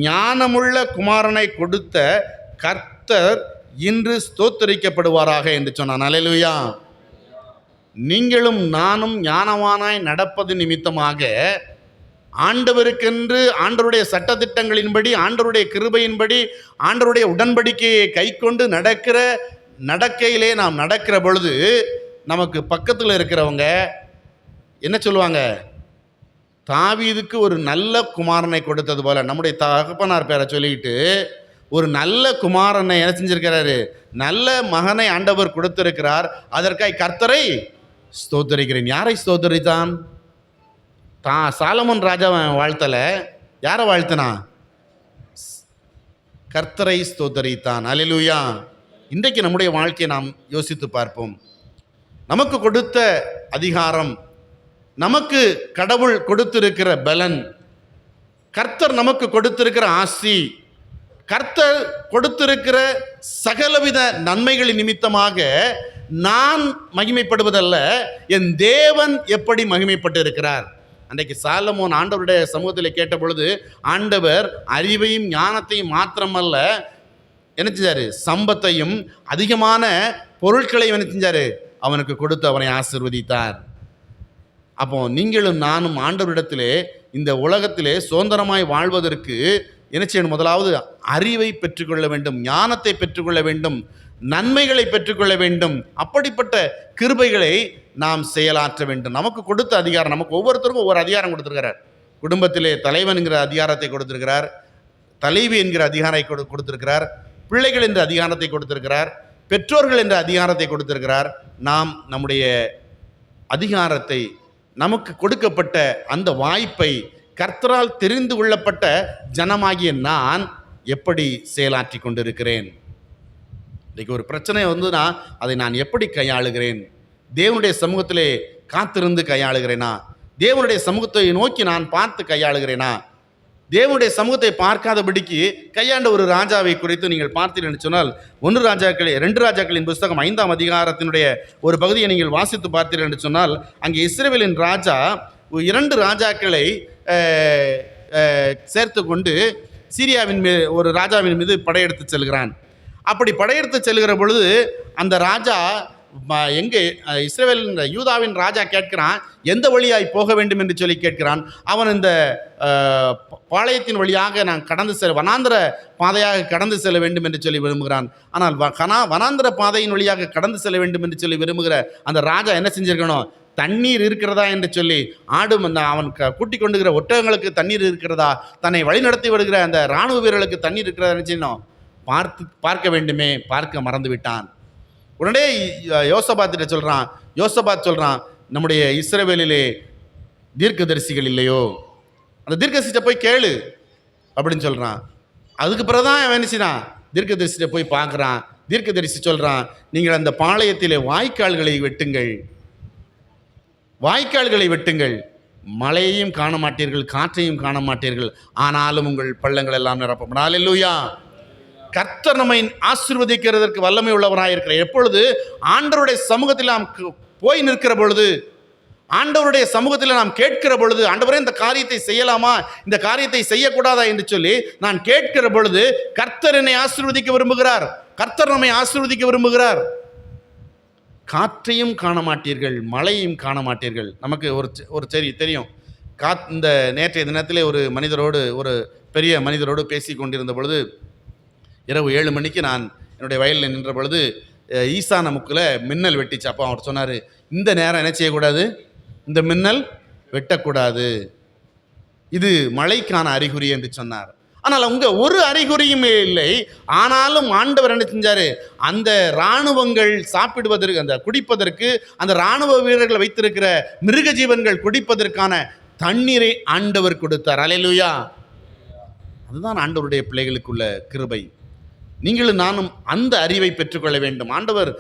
ஞானமுள்ள குமாரனை கொடுத்த கர்த்தர் இன்று ஸ்தோத்தரிக்கப்படுவாராக என்று சொன்னான். அல்லேலூயா. நீங்களும் நானும் ஞானவானாய் நடப்பது நிமித்தமாக ஆண்டவருக்கென்று ஆண்டவருடைய சட்டதிட்டங்களின்படி, ஆண்டவருடைய கிருபையின்படி, ஆண்டவருடைய உடன்படிக்கையை கை கொண்டு நடக்கையிலே நாம் நடக்கிற பொழுது நமக்கு பக்கத்தில் இருக்கிறவங்க என்ன சொல்லுவாங்க? தாவீதுக்கு ஒரு நல்ல குமாரனை கொடுத்தது போல நம்முடைய தகப்பனார் பேரை சொல்லிட்டு ஒரு நல்ல குமாரனை என்ன செஞ்சிருக்கிறாரு? நல்ல மகனை ஆண்டவர் கொடுத்திருக்கிறார். அதற்காக கர்த்தரை ஸ்தோத்தரிக்கிறேன். யாரை ஸ்தோத்தரித்தான்? சாலமோன் ராஜாவை வாழ்த்தல. யாரை வாழ்த்தினா? கர்த்தரை ஸ்தோத்தரித்தான். அல்லேலூயா. இன்றைக்கு நம்முடைய வாழ்க்கையை நாம் யோசித்து பார்ப்போம். நமக்கு கொடுத்த அதிகாரம், நமக்கு கடவுள் கொடுத்திருக்கிற பலன், கர்த்தர் நமக்கு கொடுத்திருக்கிற ஆசி, கர்த்தர் கொடுத்திருக்கிற சகலவித நன்மைகளின் நிமித்தமாக நான் மகிமைப்படுவதல்ல, என் தேவன் எப்படி மகிமைப்பட்டு இருக்கிறார். அன்றைக்கு சாலமோன் ஆண்டவருடைய சமூகத்தில் கேட்ட பொழுது ஆண்டவர் அறிவையும் ஞானத்தையும் மாத்திரமல்ல என்ன செஞ்சாரு? சம்பத்தையும் அதிகமான பொருட்களையும் என்ன செஞ்சாரு? அவனுக்கு கொடுத்து அவனை ஆசீர்வதித்தார். அப்போ நீங்களும் நானும் ஆண்டவரிடத்திலே இந்த உலகத்திலே சுதந்திரமாய் வாழ்வதற்கு என்ன செய்யணும்? முதலாவது அறிவை பெற்றுக்கொள்ள வேண்டும், ஞானத்தை பெற்றுக்கொள்ள வேண்டும், நன்மைகளை பெற்றுக்கொள்ள வேண்டும். அப்படிப்பட்ட கிருபைகளை நாம் செயலாற்ற வேண்டும். நமக்கு கொடுத்த அதிகாரம், நமக்கு ஒவ்வொருத்தருக்கும் ஒவ்வொரு அதிகாரம் கொடுத்துருக்கிறார். குடும்பத்திலே தலைவன் என்கிற அதிகாரத்தை கொடுத்திருக்கிறார், தலைவி என்கிற அதிகாரத்தை கொடுத்திருக்கிறார், பிள்ளைகள் என்ற அதிகாரத்தை கொடுத்திருக்கிறார், பெற்றோர்கள் என்ற அதிகாரத்தை கொடுத்திருக்கிறார். நாம் நம்முடைய அதிகாரத்தை, நமக்கு கொடுக்கப்பட்ட அந்த வாய்ப்பை கர்த்தரால் தெரிந்து கொள்ளப்பட்ட ஜனமாகிய நான் எப்படி செயலாற்றி கொண்டிருக்கிறேன்? இன்றைக்கு ஒரு பிரச்சனை வந்துன்னா அதை நான் எப்படி கையாளுகிறேன்? தேவனுடைய சமூகத்திலே காத்திருந்து கையாளுகிறேனா? தேவனுடைய சமூகத்தை நோக்கி நான் பார்த்து கையாளுகிறேனா? தேவனுடைய சமூகத்தை பார்க்காதபடிக்கு கையாண்ட ஒரு ராஜாவை குறித்து நீங்கள் பார்த்தீர்கள் என்று சொன்னால் 2 ராஜாக்களின் புஸ்தகம் 5ஆம் அதிகாரத்தினுடைய ஒரு பகுதியை நீங்கள் வாசித்து பார்த்தீர்கள் என்று சொன்னால் அங்கே இஸ்ரவேலின் ராஜா 2 ராஜாக்களை சேர்த்து கொண்டு சீரியாவின் ஒரு ராஜாவின் மீது படையெடுத்து செல்கிறான். அப்படி படையெடுத்து செல்கிற பொழுது அந்த ராஜா எங்கே இஸ்ரவேல் யூதாவின் ராஜா கேட்கிறான், எந்த வழியாய் போக வேண்டும் என்று சொல்லி கேட்கிறான். அவன் இந்த பாளையத்தின் வழியாக நான் வனாந்திர பாதையாக கடந்து செல்ல வேண்டும் என்று சொல்லி விரும்புகிறான். ஆனால் வனாந்திர பாதையின் வழியாக கடந்து செல்ல வேண்டும் என்று சொல்லி விரும்புகிற அந்த ராஜா என்ன செஞ்சிருக்கணும்? தண்ணீர் இருக்கிறதா என்று சொல்லி அவன் கூட்டிக் கொண்டுகிற ஒட்டகங்களுக்கு தண்ணீர் இருக்கிறதா, தன்னை வழிநடத்தி விடுகிற அந்த இராணுவ வீரர்களுக்கு தண்ணீர் இருக்கிறதா நினைச்சினோம் பார்க்க வேண்டுமே, பார்க்க மறந்து விட்டான். உடனே யோசபாத்திட்ட சொல்கிறான், நம்முடைய இஸ்ரவேலிலே தீர்க்கதரிசிகள் இல்லையோ? அந்த தீர்க்கதரிசிட்ட போய் கேளு அப்படின்னு சொல்கிறான். அதுக்கு பிறகுதான் அவன் நினைச்சினான் தீர்க்கதரிசிட்ட போய் பார்க்குறான். தீர்க்கதரிசி சொல்கிறான், நீங்கள் அந்த பாளையத்திலே வாய்க்கால்களை வெட்டுங்கள், மழையையும் காண மாட்டீர்கள், காற்றையும் காண மாட்டீர்கள், ஆனாலும் உங்கள் பள்ளங்கள் எல்லாம் நிரப்பப்படும். அல்லேலூயா. கர்த்தர் நம்மை ஆசீர்வதிக்கிறதற்கு வல்லமை உள்ளவராக இருக்கிறார். எப்பொழுது ஆண்டவருடைய சமூகத்தில் நாம் போய் நிற்கிற பொழுது, ஆண்டவருடைய சமூகத்தில் நாம் கேட்கிற பொழுது, ஆண்டவரே இந்த காரியத்தை செய்யலாமா, இந்த காரியத்தை செய்யக்கூடாதா என்று சொல்லி நான் கேட்கிற பொழுது கர்த்தர் என்னை ஆசீர்வதிக்க விரும்புகிறார், கர்த்தர் நம்மை ஆசீர்வதிக்க விரும்புகிறார். காற்றையும் காண மாட்டீர்கள், மழையையும் காண மாட்டீர்கள். நமக்கு ஒரு தெரியும். இந்த நேற்றைய தினத்திலே ஒரு பெரிய மனிதரோடு பேசி கொண்டிருந்த பொழுது, இரவு 7 மணிக்கு நான் என்னுடைய வயலில் நின்ற பொழுது ஈசான முக்கில் மின்னல் வெட்டிச்சு. அப்போ அவர் சொன்னார், இந்த நேரம் என்ன செய்யக்கூடாது, இந்த மின்னல் வெட்டக்கூடாது, இது மழைக்கான அறிகுறி என்று சொன்னார். ஆனால் அங்கே ஒரு அறிகுறியுமே இல்லை. ஆனாலும் ஆண்டவர் என்ன செஞ்சார், அந்த இராணுவங்கள் சாப்பிடுவதற்கு, அந்த குடிப்பதற்கு, அந்த இராணுவ வீரர்கள் வைத்திருக்கிற மிருக ஜீவன்கள் குடிப்பதற்கான தண்ணீரை ஆண்டவர் கொடுத்தார். அல்லேலூயா. அதுதான் ஆண்டவருடைய பிள்ளைகளுக்குள்ள கிருபை. நீங்களும் நானும் அந்த அறிவை பெற்றுக்கொள்ள வேண்டும். ஆண்டவர்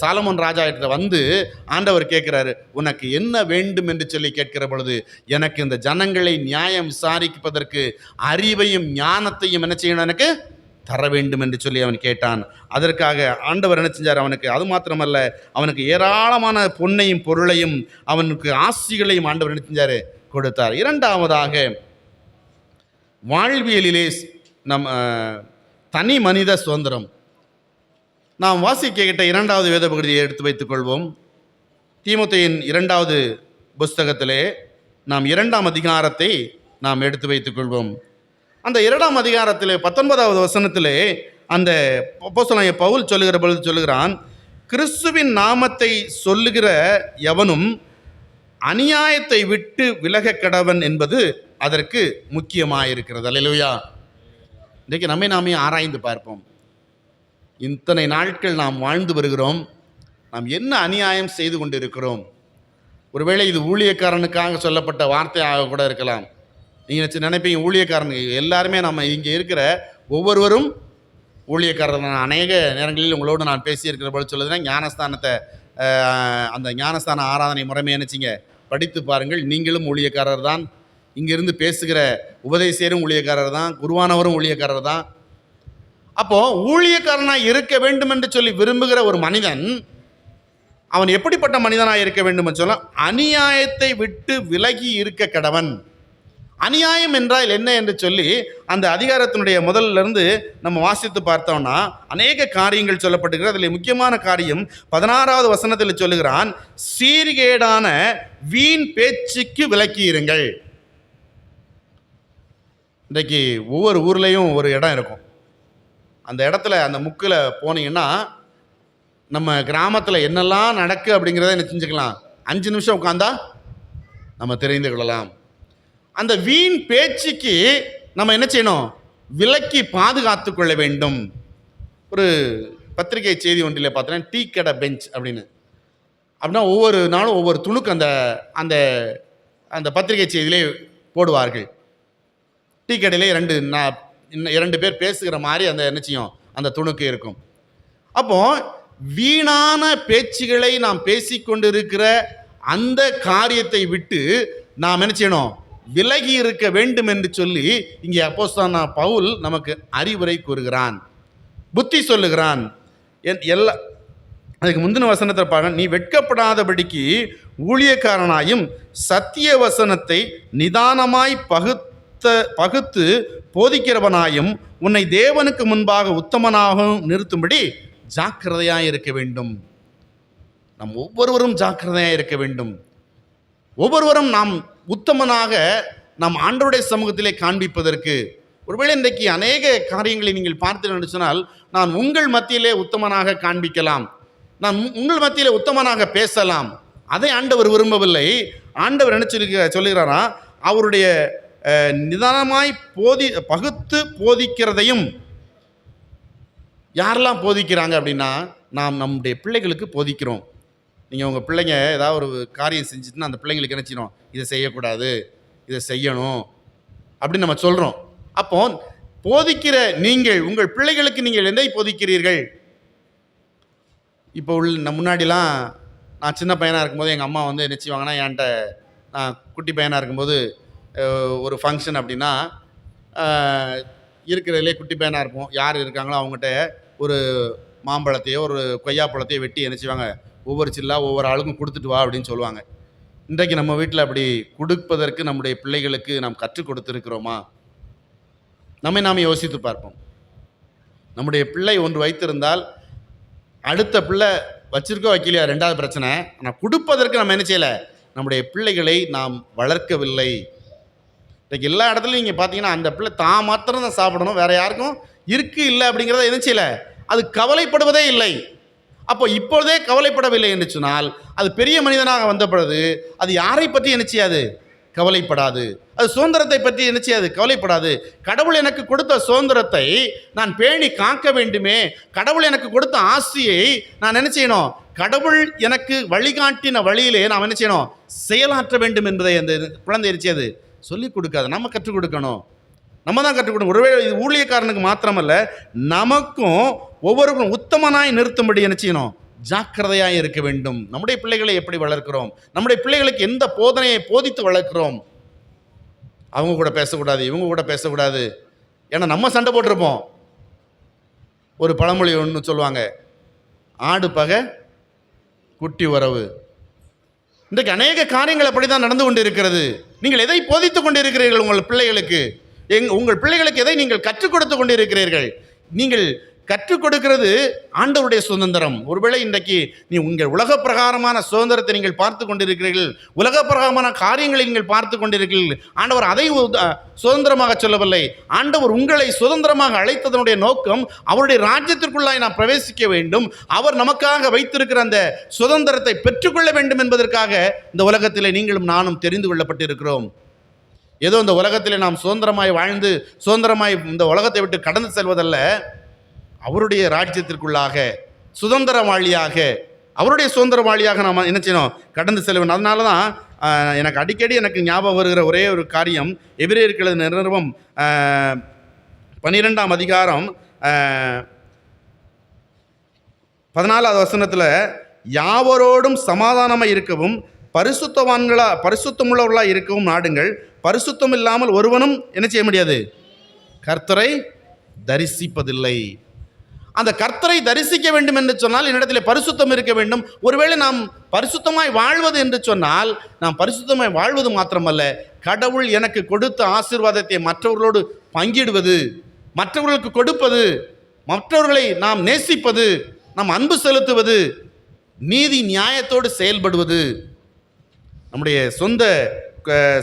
சாலமோன் ராஜா கிட்ட வந்து ஆண்டவர் கேட்கிறாரு, உனக்கு என்ன வேண்டும் என்று சொல்லி கேட்கிற பொழுது, எனக்கு இந்த ஜனங்களை நியாயம் விசாரிப்பதற்கு அறிவையும் ஞானத்தையும் என்ன செய்யணும், எனக்கு தர வேண்டும் என்று சொல்லி அவன் கேட்டான். அதற்காக ஆண்டவர் என்ன செஞ்சார்? அவனுக்கு அது மாத்திரமல்ல, அவனுக்கு ஏராளமான பொன்னையும் பொருளையும் அவனுக்கு ஆசிகளையும் ஆண்டவர் என்ன செஞ்சார்? கொடுத்தார். இரண்டாவதாக, வாழ்வியலிலே நம் தனி மனித சுதந்திரம். நாம் வாசிக்க கேட்ட இரண்டாவது வேத பகுதியை எடுத்து வைத்துக் கொள்வோம். தீமோத்தேயின் 2வது புஸ்தகத்திலே நாம் 2ஆம் அதிகாரத்தை நாம் எடுத்து வைத்துக் கொள்வோம். அந்த 2ஆம் அதிகாரத்திலே 19வது வசனத்திலே அந்த அப்போஸ்தலனாகிய பவுல் சொல்லுகிற பொழுது சொல்லுகிறான், கிறிஸ்துவின் நாமத்தை சொல்லுகிற எவனும் அநியாயத்தை விட்டு விலக கடவன் என்பது அதற்கு முக்கியமாயிருக்கிறது. அல்லேலூயா. இன்றைக்கு நம்மை நாமே ஆராய்ந்து பார்ப்போம். இத்தனை நாட்கள் நாம் வாழ்ந்து வருகிறோம், நாம் என்ன அநியாயம் செய்து கொண்டிருக்கிறோம்? ஒருவேளை இது ஊழியக்காரனுக்காக சொல்லப்பட்ட வார்த்தையாக கூட இருக்கலாம். நீங்கள் நினைப்பீங்க ஊழியக்காரன் எல்லாருமே, நம்ம இங்கே இருக்கிற ஒவ்வொருவரும் ஊழியக்காரர். நான் அநேக நேரங்களில் உங்களோடு நான் பேசியிருக்கிற போது சொல்லுதுன்னா, ஞானஸ்தானத்தை அந்த ஞானஸ்தான ஆராதனை முறைமை நினச்சிங்க படித்து பாருங்கள். நீங்களும் ஊழியக்காரர் தான். இங்கிருந்து பேசுகிற உபதேசியரும் ஊழியக்காரர் தான், குருவானவரும் ஊழியக்காரர் தான். அப்போது ஊழியக்காரனாக இருக்க வேண்டும் என்று சொல்லி விரும்புகிற ஒரு மனிதன், அவன் எப்படிப்பட்ட மனிதனாக இருக்க வேண்டும் என்று சொல்ல, அநியாயத்தை விட்டு விலகி இருக்க கடவன். அநியாயம் என்றால் என்ன என்று சொல்லி அந்த அதிகாரத்தினுடைய முதல்லிருந்து நம்ம வாசித்து பார்த்தோம்னா அநேக காரியங்கள் சொல்லப்பட்டிருக்கிறது. அதில் முக்கியமான காரியம் 16வது வசனத்தில் சொல்லுகிறான், சீர்கேடான வீண் பேச்சுக்கு விலக்கி இருங்கள். இன்றைக்கு ஒவ்வொரு ஊர்லேயும் ஒரு இடம் இருக்கும். அந்த இடத்துல அந்த முக்கில் போனீங்கன்னா நம்ம கிராமத்தில் என்னெல்லாம் நடக்கு அப்படிங்கிறத என்ன செஞ்சுக்கலாம், 5 நிமிஷம் உட்காந்தா நம்ம தெரிந்து கொள்ளலாம். அந்த வீண் பேச்சுக்கு நம்ம என்ன செய்யணும்? விலக்கி பாதுகாத்து கொள்ள வேண்டும். ஒரு பத்திரிகை செய்தி ஒன்றில் பார்த்தீங்கன்னா, டீ கடை பெஞ்ச் அப்படின்னா ஒவ்வொரு நாளும் ஒவ்வொரு துணுக்கு அந்த அந்த அந்த பத்திரிகை செய்தியிலே போடுவார்கள். டீ கடையிலே 2 பேர் பேசுகிற மாதிரி அந்த என்ன செய்யும், அந்த துணுக்கு இருக்கும். அப்போ வீணான பேச்சுகளை நாம் பேசிக்கொண்டிருக்கிற அந்த காரியத்தை விட்டு நாம் என்ன செய்யணும்? விலகி இருக்க வேண்டும் என்று சொல்லி இங்கே அப்போஸ்தலனாகிய பவுல் நமக்கு அறிவுரை கூறுகிறான், புத்தி சொல்லுகிறான். அதுக்கு முந்தின வசனத்தை பாருங்க, நீ வெட்கப்படாதபடிக்கு ஊழியக்காரனாயும் சத்திய வசனத்தை நிதானமாய் பகுத்து போதிக்கிறவனாயும் உன்னை தேவனுக்கு முன்பாக உத்தமனாகவும் நிறுத்தும்படி ஜாக்கிரதையாக இருக்க வேண்டும். நம் ஒவ்வொருவரும் ஜாக்கிரதையாக இருக்க வேண்டும். ஒவ்வொருவரும் நாம் உத்தமனாக நாம் ஆண்டவருடைய சமூகத்திலே காண்பிப்பதற்கு, ஒருவேளை இன்றைக்கு அநேக காரியங்களை நீங்கள் பார்த்து சொன்னால், நான் உங்கள் மத்தியிலே உத்தமனாக காண்பிக்கலாம், நான் உங்கள் மத்தியிலே உத்தமனாக பேசலாம். அதை ஆண்டவர் விரும்பவில்லை. ஆண்டவர் என்ன சொல்லுகிறாரா, அவருடைய நிதானமாய் பகுத்து போதிக்கிறதையும். யாரெல்லாம் போதிக்கிறாங்க அப்படின்னா, நாம் நம்முடைய பிள்ளைகளுக்கு போதிக்கிறோம். நீங்கள் உங்கள் பிள்ளைங்க ஏதாவது ஒரு காரியம் செஞ்சுட்டுன்னா அந்த பிள்ளைங்களுக்கு என்ன செய்யணும், இதை செய்யக்கூடாது, இதை செய்யணும் அப்படின்னு நம்ம சொல்கிறோம். அப்போ போதிக்கிற நீங்கள் உங்கள் பிள்ளைகளுக்கு நீங்கள் எதை போதிக்கிறீர்கள்? இப்போ முன்னாடிலாம் நான் சின்ன பையனாக இருக்கும்போது எங்கள் அம்மா வந்து என்ன செய்வாங்கன்னா, என்கிட்ட நான் குட்டி பையனாக இருக்கும்போது ஒரு ஃபங்க்ஷன் அப்படின்னா இருக்கிறதுலே குட்டி பையனாக இருப்போம், யார் இருக்காங்களோ அவங்ககிட்ட ஒரு மாம்பழத்தையோ ஒரு கொய்யாப்பழத்தையோ வெட்டி என்ன செய்வாங்க, ஒவ்வொரு சில்லா ஒவ்வொரு ஆளுக்கும் கொடுத்துட்டு வா அப்படின்னு சொல்லுவாங்க. இன்றைக்கு நம்ம வீட்டில் அப்படி கொடுப்பதற்கு நம்முடைய பிள்ளைகளுக்கு நாம் கற்றுக் கொடுத்துருக்கிறோமா? நாம் யோசித்து பார்ப்போம். நம்முடைய பிள்ளை ஒன்று வைத்திருந்தால் அடுத்த பிள்ளை வச்சிருக்கோ வைக்கலையா 2வது பிரச்சனை. ஆனால் கொடுப்பதற்கு நம்ம என்ன செய்யலை, நம்முடைய பிள்ளைகளை நாம் வளர்க்கவில்லை. இன்றைக்கு எல்லா இடத்துலையும் நீங்கள் பார்த்தீங்கன்னா அந்த பிள்ளை தான் மாத்திரம் தான் சாப்பிடணும், வேறு யாருக்கும் இல்லை அப்படிங்கிறத என்ன செய்யலை, அது கவலைப்படுவதே இல்லை. அப்போ இப்பொழுதே கவலைப்படவில்லை என்று சொன்னால் அது பெரிய மனிதனாக வந்த பொழுது அது யாரை பற்றி என்ன செய்யாது, கவலைப்படாது. அது சுதந்திரத்தை பற்றி என்ன செய்யாது, கவலைப்படாது. கடவுள் எனக்கு கொடுத்த சுதந்திரத்தை நான் பேணி காக்க வேண்டுமே, கடவுள் எனக்கு கொடுத்த ஆசையை நான் என்ன செய்யணும், கடவுள் எனக்கு வழிகாட்டின வழியிலே நாம் என்ன செய்யணும், செயலாற்ற வேண்டும் என்பதை அந்த குழந்தை என்ன செய்யாது, சொல்லிக் கொடுக்காது. நம்ம கற்றுக் கொடுக்கணும், நம்ம தான் கற்றுக் கொடுக்கணும். ஒருவேளை இது ஊழியக்காரனுக்கு மாத்திரமல்ல, நமக்கும் ஒவ்வொருவரும் உத்தமனாய் நிறுத்தும்படி என்ன செய்யணும், ஜாக்கிரதையாக இருக்க வேண்டும். நம்முடைய பிள்ளைகளை எப்படி வளர்க்கிறோம், நம்முடைய பிள்ளைகளுக்கு எந்த போதனையை போதித்து வளர்க்கிறோம். அவங்க கூட பேசக்கூடாது, இவங்க கூட பேசக்கூடாது. ஏன்னா நம்ம சண்டை போட்டிருப்போம், ஒரு பழமொழி ஒன்று சொல்லுவாங்க, ஆடு பகை குட்டி உறவு. இன்றைக்கு அநேக காரியங்கள் அப்படி தான் நடந்து கொண்டு இருக்கிறது. நீங்கள் எதை போதித்து கொண்டிருக்கிறீர்கள் உங்கள் பிள்ளைகளுக்கு? உங்கள் பிள்ளைகளுக்கு எதை நீங்கள் கற்றுக் கொடுத்து கொண்டிருக்கிறீர்கள்? நீங்கள் கற்றுக் கொடுக்கிறது ஆண்டவருடைய சுதந்திரம். ஒருவேளை இன்றைக்கு நீ உங்கள் உலக பிரகாரமான சுதந்திரத்தை நீங்கள் பார்த்து கொண்டிருக்கிறீர்கள், உலக பிரகாரமான காரியங்களை நீங்கள் பார்த்து கொண்டிருக்கிறீர்கள். ஆண்டவர் அதை சுதந்திரமாக சொல்லவில்லை. ஆண்டவர் உங்களை சுதந்திரமாக அழைத்ததனுடைய நோக்கம் அவருடைய ராஜ்யத்திற்குள்ளாய் நாம் பிரவேசிக்க வேண்டும், அவர் நமக்காக வைத்திருக்கிற அந்த சுதந்திரத்தை பெற்றுக்கொள்ள வேண்டும் என்பதற்காக இந்த உலகத்திலே நீங்களும் நானும் தெரிந்து கொள்ளப்பட்டிருக்கிறோம். ஏதோ இந்த உலகத்திலே நாம் சுதந்திரமாய் வாழ்ந்து சுதந்திரமாய் இந்த உலகத்தை விட்டு கடந்து செல்வதல்ல, அவருடைய ராஜ்யத்திற்குள்ளாக சுதந்திரவாளியாக, அவருடைய சுதந்திரவாளியாக நாம் என்ன செய்யணும்? கடந்து செல்ல வேண்டும். அதனால தான் எனக்கு அடிக்கடி ஞாபகம் வருகிற ஒரே ஒரு காரியம், எபிரேயருக்கு எழுதின நிருபம் 12ஆம் அதிகாரம் 14வது வசனத்தில், யாவரோடும் சமாதானமாக இருக்கவும் பரிசுத்தமுள்ளவர்களாக இருக்கவும் நாடுங்கள், பரிசுத்தம் இல்லாமல் ஒருவனும் என்ன செய்ய முடியாது? கர்த்தரை தரிசிப்பதில்லை. அந்த கர்த்தரை தரிசிக்க வேண்டும் என்று சொன்னால் என்னிடத்தில் பரிசுத்தம் இருக்க வேண்டும். ஒருவேளை நாம் பரிசுத்தமாய் வாழ்வது என்று சொன்னால், நாம் பரிசுத்தமாய் வாழ்வது மாத்திரமல்ல, கடவுள் எனக்கு கொடுத்த ஆசீர்வாதத்தை மற்றவர்களோடு பங்கிடுவது, மற்றவர்களுக்கு கொடுப்பது, மற்றவர்களை நாம் நேசிப்பது, நாம் அன்பு செலுத்துவது, நீதி நியாயத்தோடு செயல்படுவது, நம்முடைய சொந்த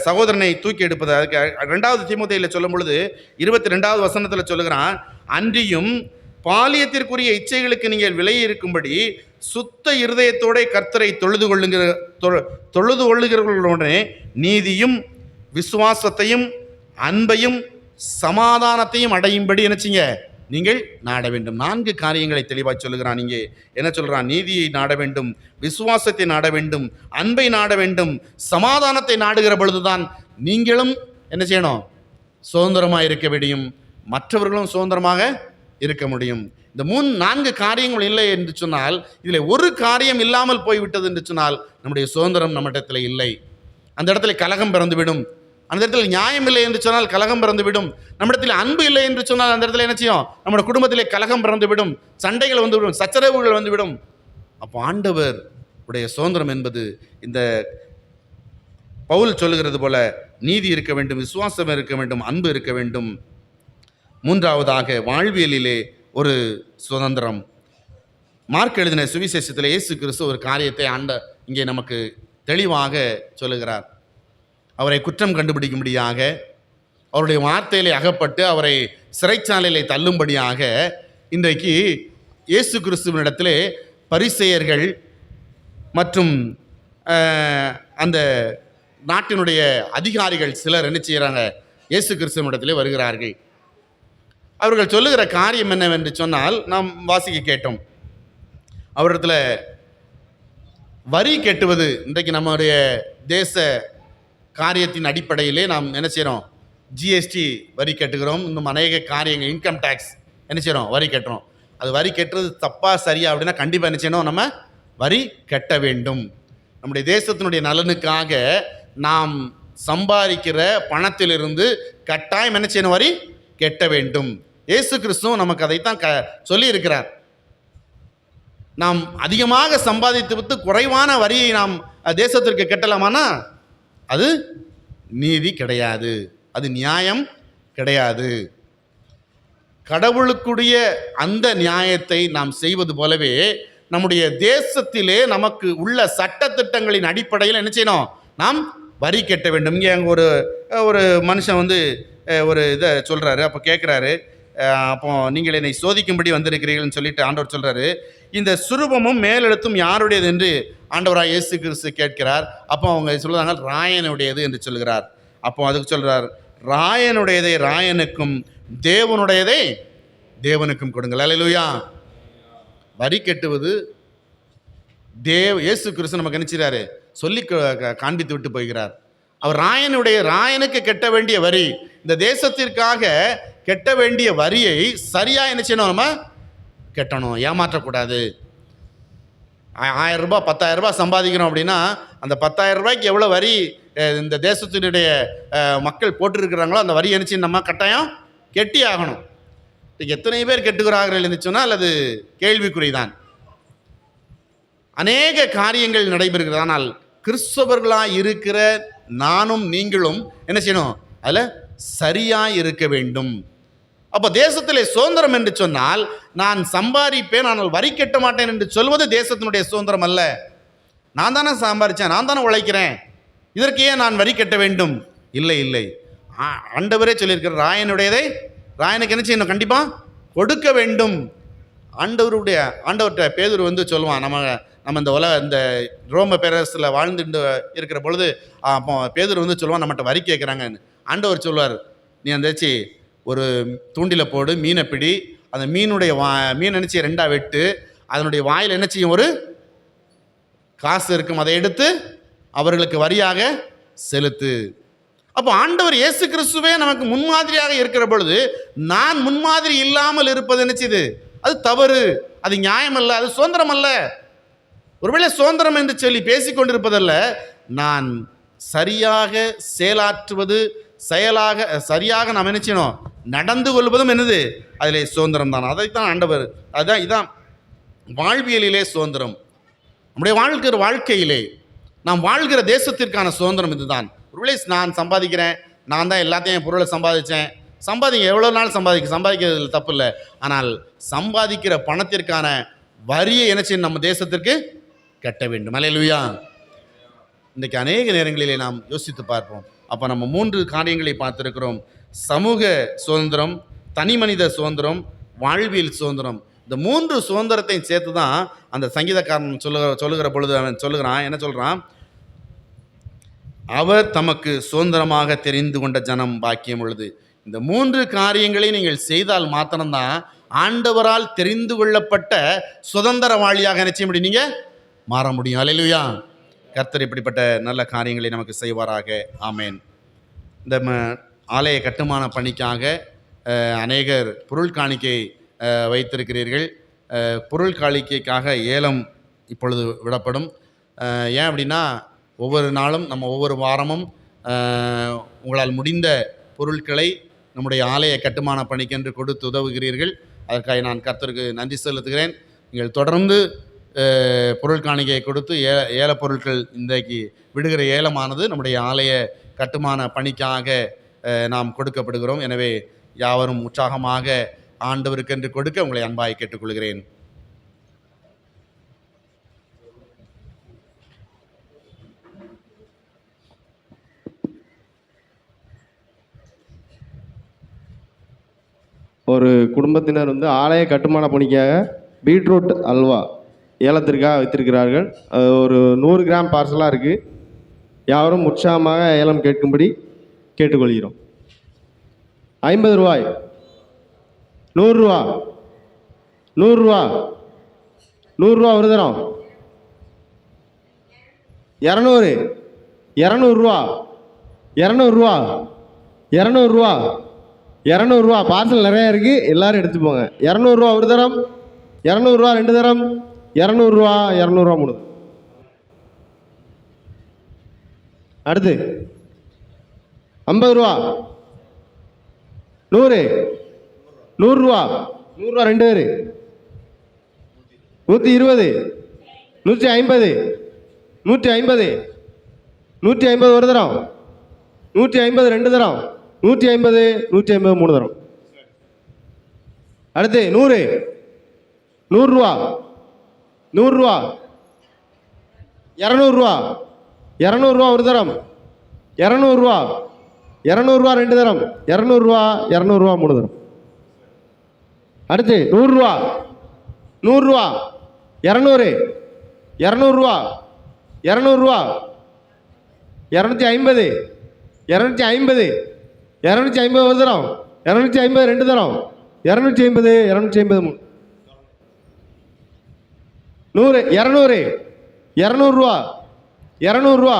சகோதரனை தூக்கி எடுப்பது. அதுக்கு 2 தீமோத்தேயுவில் சொல்லும் பொழுது 22வது வசனத்தில் சொல்லுகிறான், அன்றியும் பாலியத்திற்குரிய இச்சைகளுக்கு நீங்கள் விலை இருக்கும்படி சுத்த இருதயத்தோட கர்த்தரை தொழுது கொள்ளுகிறவர்களுடனே நீதியும் விசுவாசத்தையும் அன்பையும் சமாதானத்தையும் அடையும்படி என்னச்சிங்க நீங்கள் நாட வேண்டும். 4 காரியங்களை தெளிவாக சொல்லுகிறான். இங்கே என்ன சொல்கிறான்? நீதியை நாட வேண்டும், விசுவாசத்தை நாட வேண்டும், அன்பை நாட வேண்டும், சமாதானத்தை நாடுகிற பொழுதுதான் நீங்களும் என்ன செய்யணும்? சுதந்திரமாக இருக்க முடியும், மற்றவர்களும் சுதந்திரமாக இருக்க முடியும். இந்த 4 காரியங்கள் இல்லை என்று சொன்னால், இதில் ஒரு காரியம் இல்லாமல் போய்விட்டது என்று சொன்னால் நம்முடைய சுதந்திரம் நம்ம இடத்துல இல்லை. அந்த இடத்துல கலகம் பிறந்துவிடும். அந்த இடத்துல நியாயம் இல்லை என்று சொன்னால் கலகம் பிறந்துவிடும். நம்மிடத்தில் அன்பு இல்லை என்று சொன்னால் அந்த இடத்துல என்ன செய்யும்? நம்முடைய குடும்பத்திலே கலகம் பிறந்துவிடும், சண்டைகள் வந்துவிடும், சச்சரவுகள் வந்துவிடும். அப்போ ஆண்டவர் உடைய சுதந்திரம் என்பது இந்த பவுல் சொல்லுகிறது போல நீதி இருக்க வேண்டும், விசுவாசம் இருக்க வேண்டும், அன்பு இருக்க வேண்டும். 3வதாக வாழ்வியலிலே ஒரு சுதந்திரம். மார்க் எழுதின சுவிசேஷத்தில் இயேசு கிறிஸ்து ஒரு காரியத்தை இங்கே நமக்கு தெளிவாக சொல்லுகிறார். அவரை குற்றம் கண்டுபிடிக்கும்படியாக, அவருடைய வார்த்தையிலே அகப்பட்டு அவரை சிறைச்சாலையிலே தள்ளும்படியாக இன்றைக்கு இயேசு கிறிஸ்துவினிடத்திலே பரிசேயர்கள் மற்றும் அந்த நாட்டினுடைய அதிகாரிகள் சிலர் என்ன செய்கிறாங்க? இயேசு கிறிஸ்துவினிடத்திலே வருகிறார்கள். அவர்கள் சொல்லுகிற காரியம் என்னவென்று சொன்னால், நாம் வாசிக்க கேட்டோம். அவரிடத்தில் வரி கட்டுவது, இன்றைக்கு நம்முடைய தேச காரியத்தின் அடிப்படையிலே நாம் என்ன செய்கிறோம்? ஜிஎஸ்டி வரி கட்டுகிறோம். இன்னும் அநேக காரியங்கள், இன்கம் டேக்ஸ் என்ன செய்கிறோம்? வரி கட்டுறோம். அது வரி கட்டுறது தப்பா சரியா அப்படின்னா கண்டிப்பாக என்ன செய்யணும்? நம்ம வரி கட்ட வேண்டும். நம்முடைய தேசத்தினுடைய நலனுக்காக நாம் சம்பாதிக்கிற பணத்திலிருந்து கட்டாயம் என்ன செய்யணும்? வரி கட்ட வேண்டும். இயேசு கிறிஸ்துவும் நமக்கு அதைத்தான் சொல்லி இருக்கிறார். நாம் அதிகமாக சம்பாதித்து விட்டு குறைவான வரியை நாம் தேசத்திற்கு கட்டலாமானா அது நீதி கிடையாது, அது நியாயம் கிடையாது. கடவுளுக்குடைய அந்த நியாயத்தை நாம் செய்வது போலவே நம்முடைய தேசத்திலே நமக்கு உள்ள சட்டத்திட்டங்களின் அடிப்படையில் என்ன செய்யணும்? நாம் வரி கட்ட வேண்டும். இங்கே அங்கே ஒரு மனுஷன் ஒரு இதை சொல்கிறாரு. அப்போ கேட்குறாரு, அப்போ நீங்கள் என்னை சோதிக்கும்படி வந்திருக்கிறீர்கள்னு சொல்லிட்டு ஆண்டவர் சொல்கிறாரு, இந்த சுரூபமும் மேலெழுத்தும் யாருடையது என்று ஆண்டவராக இயேசு கிறிஸ்து கேட்கிறார். அப்போ அவங்க சொல்லுறாங்க ராயனுடையது என்று சொல்கிறார். அப்போ அதுக்கு சொல்கிறார், ராயனுடையதை ராயனுக்கும் தேவனுடையதை தேவனுக்கும் கொடுங்கள். அல்லேலூயா. வரி கட்டுவது இயேசு கிறிஸ்து நமக்கு நினைச்சாரு சொல்லி காண்பித்து விட்டு போகிறார். அவர் ராயனுக்கு கட்ட வேண்டிய வரி, இந்த தேசத்திற்காக கட்ட வேண்டிய வரியை சரியா என்ன செய்யணும்? நம்ம கட்டணும், ஏமாற்றக்கூடாது. 1000 ரூபாய் 10,000 ரூபாய் சம்பாதிக்கிறோம் அப்படின்னா அந்த 10,000 ரூபாய்க்கு எவ்வளோ வரி இந்த தேசத்தினுடைய மக்கள் போட்டிருக்கிறாங்களோ அந்த வரி என்ன செய்யணும்? நம்ம கட்டாயம் கெட்டி ஆகணும். எத்தனை பேர் கெட்டுகிறார்கள் என்று சொன்னால் அது கேள்விக்குறிதான். அநேக காரியங்கள் நடைபெறுகிறது. ஆனால் கிறிஸ்தவர்களாக இருக்கிற நானும் நீங்களும் என்ன செய்யணும்? அதில் சரியாக இருக்க வேண்டும். அப்போ தேசத்திலே சுதந்திரம் என்று சொன்னால் நான் சம்பாதிப்பேன் ஆனால் வரி கட்ட மாட்டேன் என்று சொல்வது தேசத்தினுடைய சுதந்திரம் அல்ல. நான் தானே சம்பாதிச்சேன், நான் தானே உழைக்கிறேன், இதற்கு ஏன் நான் வரி கட்ட வேண்டும்? இல்லை இல்லை, ஆண்டவரே சொல்லியிருக்கிற ராயனுடையதை ராயனுக்கு என்ன செய்யணும்? கண்டிப்பாக கொடுக்க வேண்டும். ஆண்டவர்கிட்ட பேதுரு வந்து சொல்லுவான், நம்ம இந்த ரோம பேரரசில் வாழ்ந்துட்டு இருக்கிற பொழுது அப்போ பேதுரு வந்து சொல்லுவான், நம்மகிட்ட வரி கேட்குறாங்கன்னு. ஆண்டவர் சொல்லுவார், நீ அந்த ஒரு தூண்டில் போடு, மீனை பிடி, அந்த மீனுடைய மீன் நினச்சி ரெண்டாக வெட்டு, அதனுடைய வாயில் என்ன செய்யும்? ஒரு காசு இருக்கும், அதை எடுத்து அவர்களுக்கு வரியாக செலுத்து. அப்போ ஆண்டவர் இயேசு கிறிஸ்துவே நமக்கு முன்மாதிரியாக இருக்கிற பொழுது நான் முன்மாதிரி இல்லாமல் இருப்பது என்ன செய்யுது? அது தவறு, அது நியாயம் அல்ல, அது சுதந்திரம் அல்ல. ஒருவேளை சுதந்திரம் என்று சொல்லி பேசிக்கொண்டிருப்பதல்ல, நான் சரியாக செயலாற்றுவது, சரியாக நாம் என்ன செய்யணும்? நடந்து கொள்வதும் என்னது? அதிலே சுதந்திரம் தான். அதைத்தான் ஆண்டவர், இதான் வாழ்வியலிலே சுதந்திரம். நம்முடைய வாழ்க்கையிலே நாம் வாழ்கிற தேசத்திற்கான சுதந்திரம் இதுதான். ஒருவேளை நான் சம்பாதிக்கிறேன், நான் தான் எல்லாத்தையும் என் பொருளை சம்பாதிக்க எவ்வளோ நாள் சம்பாதிக்கிறது தப்பு இல்லை. ஆனால் சம்பாதிக்கிற பணத்திற்கான வரியை என்ன செய்யணும்? நம்ம தேசத்திற்கு கட்ட வேண்டும். அல்லேலூயா. இன்றைக்கு அநேக நேரங்களிலே நாம் யோசித்து பார்ப்போம். அப்போ நம்ம 3 காரியங்களை பார்த்துருக்கிறோம். சமூக சுதந்திரம், தனி மனித சுதந்திரம், வாழ்வியல் சுதந்திரம். இந்த 3 சுதந்திரத்தையும் சேர்த்து தான் அந்த சங்கீதக்காரன் சொல்லுகிற பொழுது அவன் சொல்லுகிறான், என்ன சொல்கிறான்? அவர் தமக்கு சுதந்திரமாக தெரிந்து கொண்ட ஜனம் பாக்கியம் உள்ளது. இந்த 3 காரியங்களை நீங்கள் செய்தால் மாத்திரம்தான் ஆண்டவரால் தெரிந்து கொள்ளப்பட்ட சுதந்திரவாளியாக நிச்சயம் முடியும், நீங்கள் மாற முடியும். அல்லேலூயா. கர்த்தர் இப்படிப்பட்ட நல்ல காரியங்களை நமக்கு செய்வாராக. ஆமேன். இந்த ஆலய கட்டுமான பணிக்காக அநேகர் பொருள் காணிக்கை வைத்திருக்கிறீர்கள். பொருள் காணிக்கைக்காக ஏலம் இப்பொழுது விடப்படும். ஏன் அப்படின்னா, ஒவ்வொரு நாளும் நம்ம ஒவ்வொரு வாரமும் உங்களால் முடிந்த பொருட்களை நம்முடைய ஆலய கட்டுமான பணிக்கென்று கொடுத்து உதவுகிறீர்கள். அதற்காக நான் கர்த்தருக்கு நன்றி செலுத்துகிறேன். நீங்கள் தொடர்ந்து பொருள் காணிக்கையை கொடுத்து ஏல பொருட்கள் இன்றைக்கு விடுகிற ஏலமானது நம்முடைய ஆலய கட்டுமான பணிக்காக நாம் கொடுக்கப்படுகிறோம். எனவே யாவரும் உற்சாகமாக ஆண்டவருக்கென்று கொடுக்க உங்களை அன்பாய் கேட்டுக்கொள்கிறேன். ஒரு குடும்பத்தினர் வந்து ஆலய கட்டுமான பணிக்காக பீட்ரூட் அல்வா ஏலத்திற்காக வைத்திருக்கிறார்கள். ஒரு 100 கிராம் பார்சலாக இருக்குது. யாரும் உற்சாகமாக ஏலம் கேட்கும்படி கேட்டுக்கொள்கிறோம். 50 ரூபாய், 100 ரூபா, 100 ரூபா, 100 ரூபா ஒரு தரம், 200, 200 ரூபா, 200 ரூபா, 200 ரூபா, 200 ரூபா. பார்சல் நிறையா இருக்குது, எல்லோரும் எடுத்துப்போங்க. 200 ரூபா ஒரு தரம், 200 ரூபா 2 தரம், 200 ரூபா, 200 ரூபா 3. அடுத்து 50 ரூபா, 100, 100 ரூபா, 100 ரூபா 2 பேர், 120, 150, 150, 150 ஒரு தரம், 150 2 தரம், 150, 150 3 தரம். அடுத்து 100, 100 ரூபா, 100 ரூபா, 200 ரூபா, 200 ரூபா ஒரு தரம், 200 ரூபா, 200 ரூபா 2 தரம், 200 ரூபா, 200 ரூபா 3 தரம். அடுத்து 100 ரூபா, 100 ரூபா, 200, 200 ரூபா, 200 ரூபா, 250, 250, 250 ஒரு தரம், 250 2 தரம், 250, 250 3. 100, 200, 200 ரூபா, 200 ரூபா,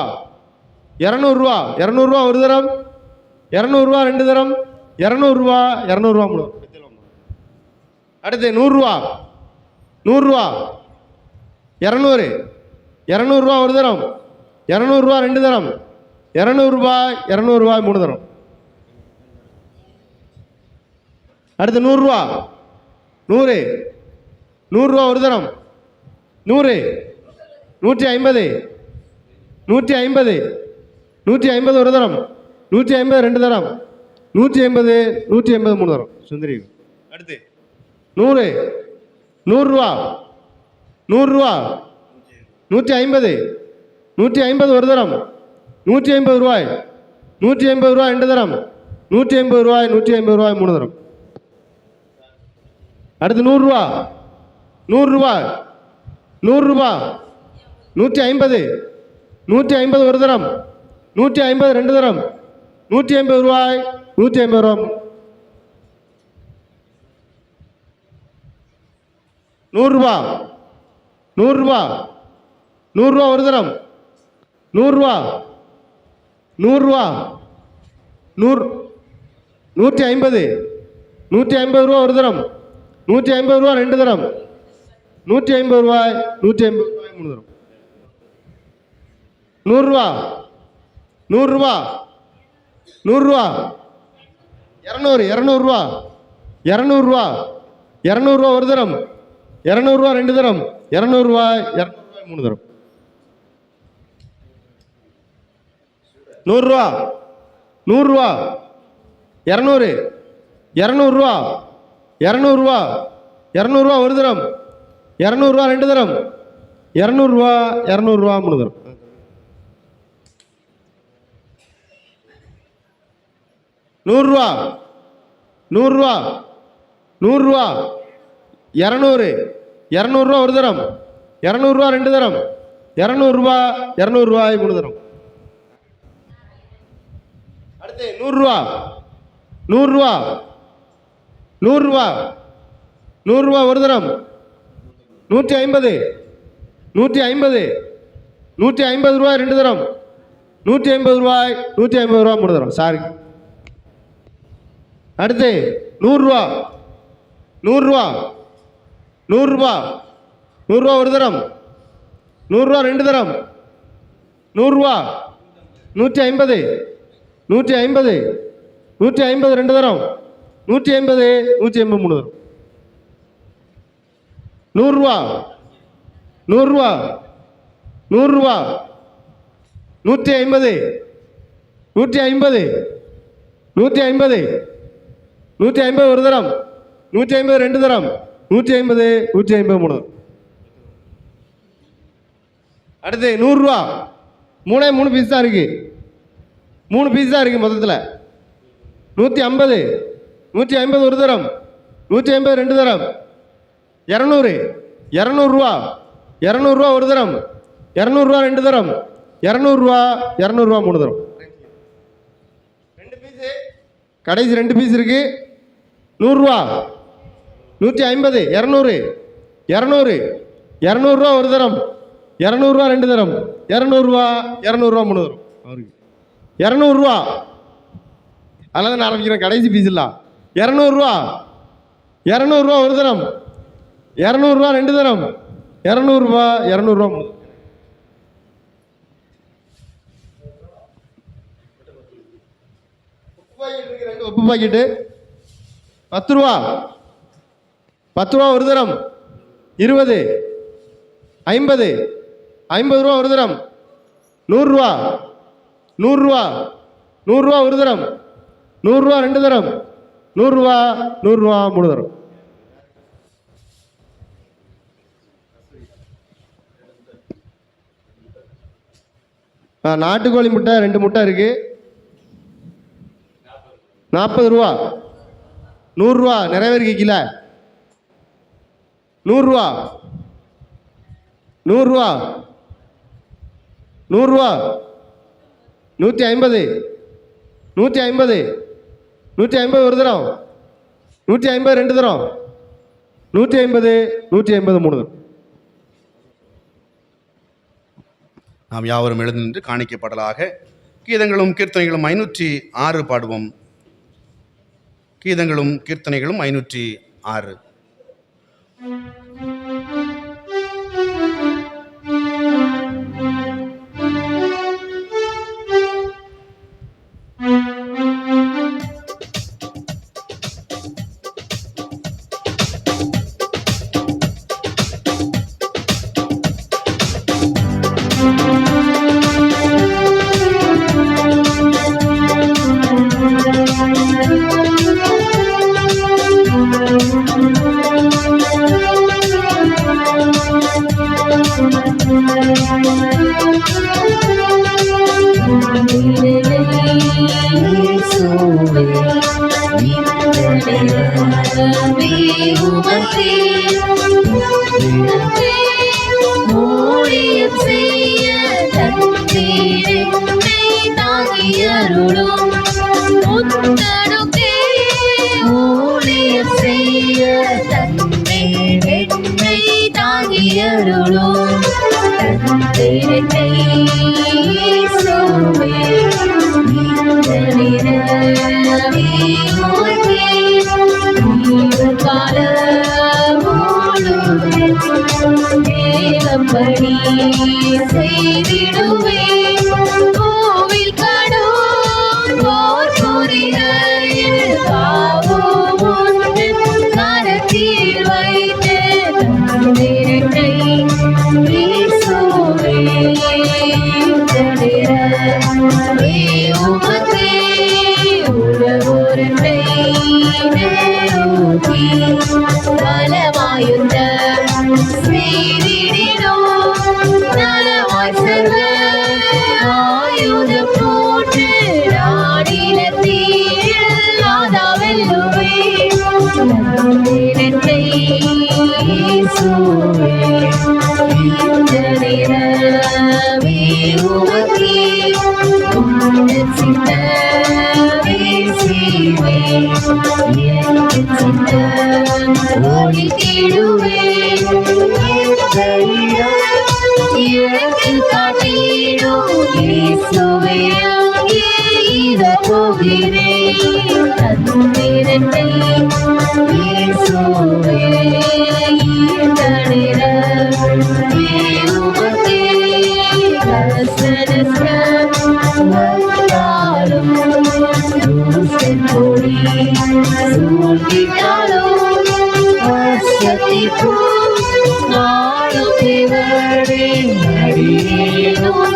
200 ரூபா, 200 ரூபா ஒரு தரம், 200 ரூபா 2 தரம், 200 ரூபா, 200 ரூபா 3. அடுத்து 100 ரூபா, 100 ரூபா, 200, 200 ரூபா ஒரு தரம், 200 ரூபா 2 தரம், 200 ரூபா, 200 ரூபா 3 தரம். அடுத்து 100 ரூபா 100 100 ரூபா ஒரு தரம் 100 150 150 150 ஒரு தரம் 150 ரெண்டு தரம் 150 150 மூணு தரம் சுந்தரி. அடுத்து 100 100 ரூபா 100 ரூபா 150 150 ஒரு தரம் 150 ரூபாய் 150 ரூபாய் ரெண்டு தரம் 150 ரூபாய் 150 ரூபாய் மூணு தரம். அடுத்து 100 ரூபா 100 ரூபா 100 ரூபா 150 150 ஒரு தரம் 150 ரெண்டு தரம் 150 ரூபாய் 150 ரூபாய். 100 ரூபா 100 ரூபா 100 ரூபா ஒரு தரம் 100 ரூபா 100 ரூபா 100 150 150 ரூபா ஒரு தரம் 150 ரூபா ரெண்டு தரம் 150 ரூபாய் 150 ரூபாய் மூணு தரம். 100 ரூபா 100 ரூபா 100 ரூபா 200 200 ரூபா 200 ரூபா 200 ரூபா ஒரு தரம் 200 ரூபா ரெண்டு தரம் 200 ரூபாய் 200 ரூபாய் மூணு தரம். 100 ரூபா 100 ரூபா 200 200 ரூபா 200 ரூபா 200 ரூபா ஒரு தரம் 200 ரூபா ரெண்டு தரம் 200 ரூபா 200 ரூபா மூணு தரம். 100 ரூபா 100 ரூபா 100 ரூபா 200 200 ரூபா ஒரு தரம் 200 ரூபா ரெண்டு தரம் 200 ரூபா 200 ரூபாய் மூணு தரம். அடுத்து 100 ரூபா 100 ரூபா 100 ரூபா 100 ரூபா ஒரு தரம் 150 150 150 ரூபாய் ரெண்டு தரம் 150 ரூபாய் 150 ரூபா மூணு தரம். சாரி. அடுத்து 100 ரூபா 100 ரூபா 100 ரூபா 100 ரூபா ஒரு தரம் 100 ரூபா ரெண்டு தரம் 100 ரூபா 150 150 150 ரெண்டு தரம் 150 150 மூணு தரம். 100 ரூபா 100 ரூபா 100 ரூபா 150 150 150 150 ஒரு தரம் 150 ரெண்டு தரம் 150 150 மூணு தரம். அடுத்து 100 ரூபா மூணு பீஸ் தான் இருக்கு 3 பீஸ் தான் இருக்கு மொத்தத்தில் 150 150 ஒரு தரம் 150 ரெண்டு தரம் 200 200 ரூபா 200 ரூபா ஒரு தரம் 200 ரூபா ரெண்டு தரம் 200 ரூபா 200 ரூபா மூணு தரம். ரெண்டு பீஸு கடைசி ரெண்டு பீஸ் இருக்கு 100 ரூபா 150 200 200 200 ரூபா ஒரு தரம் 200 ரூபா ரெண்டு தரம் 200 ரூபா 200 ரூபா மூணு தரம். அவருக்கு 200 ரூபா அதெல்லாம் நான் ஆரம்பிக்கிறேன் கடைசி பீஸ் இல்லை 200 ரூபா 200 ரூபா ஒரு தரம் 200 ரூபா ரெண்டு தரம் 200 ரூபா 200 ரூபா மூணு. ரெண்டு உப்பு பாக்கெட்டு 10 ரூபா 10 ரூபா ஒரு தரம் 20 50 50 ரூபா ஒரு தரம் 100 ரூபா 100 ரூபா 100 ரூபா ஒரு தரம் 100 ரூபா ரெண்டு தரம் 100 ரூபா 100 ரூபா மூணு தரம். நாட்டுக்கோழி முட்டை 2 முட்டை இருக்கு 40 ரூபா 100 ரூபா நிறைய பேருக்கு கிலோ 100 ரூபா 100 ரூபா 100 ரூபா 150 150 150 ஒரு தரம் 150 ரெண்டு தரம் 150 150 மூணு தரம். நாம் யாவரும் எழுந்து நின்று காணிக்கப்படலாக கீதங்களும் கீர்த்தனைகளும் 506 பாடுவோம். கீதங்களும் கீர்த்தனைகளும் 506. ஊழியம் செய்ய தந்தீரே தாங்கியருளும் முத்தனுக்கே ஊழியம் செய்ய தந்தீரே தாங்கியருளும் தந்தீரே இயேசுவே நீரவே உமக்கே கால தேவப்படி செய்திடுவே கோவில் கடோர் போர் புரிகையில் காவோம் கரத்தில் வைத்து தந்திரத்தை இயேசுவே தந்திரவே உமக்கே உலகொருமை நோக்கி பலமாயுந்த செய்திடினோ நலமாய் சர்வ ஆயுத போற்று நாடினத்தீல்லாதவெல்லுவே நந்திரத்தை இயேசுவே இந்தனிரவே உமக்கே உன்னத சித்தமே சீவே எனக்கு சித்த ஓடி தேடுவே எனக்கு காட்டிடும் இயேசுவே அங்கே இதோ போகிறேன் தந்திரத்தை இயேசுவே ஈர்த்தனிரவே உமக்கே கலசனஸ்க வந்தாலும் தூசத்தொடி சூழ்ந்திட்டாலும் வசதிப்போ நாளும் தேவரே அடியேனும்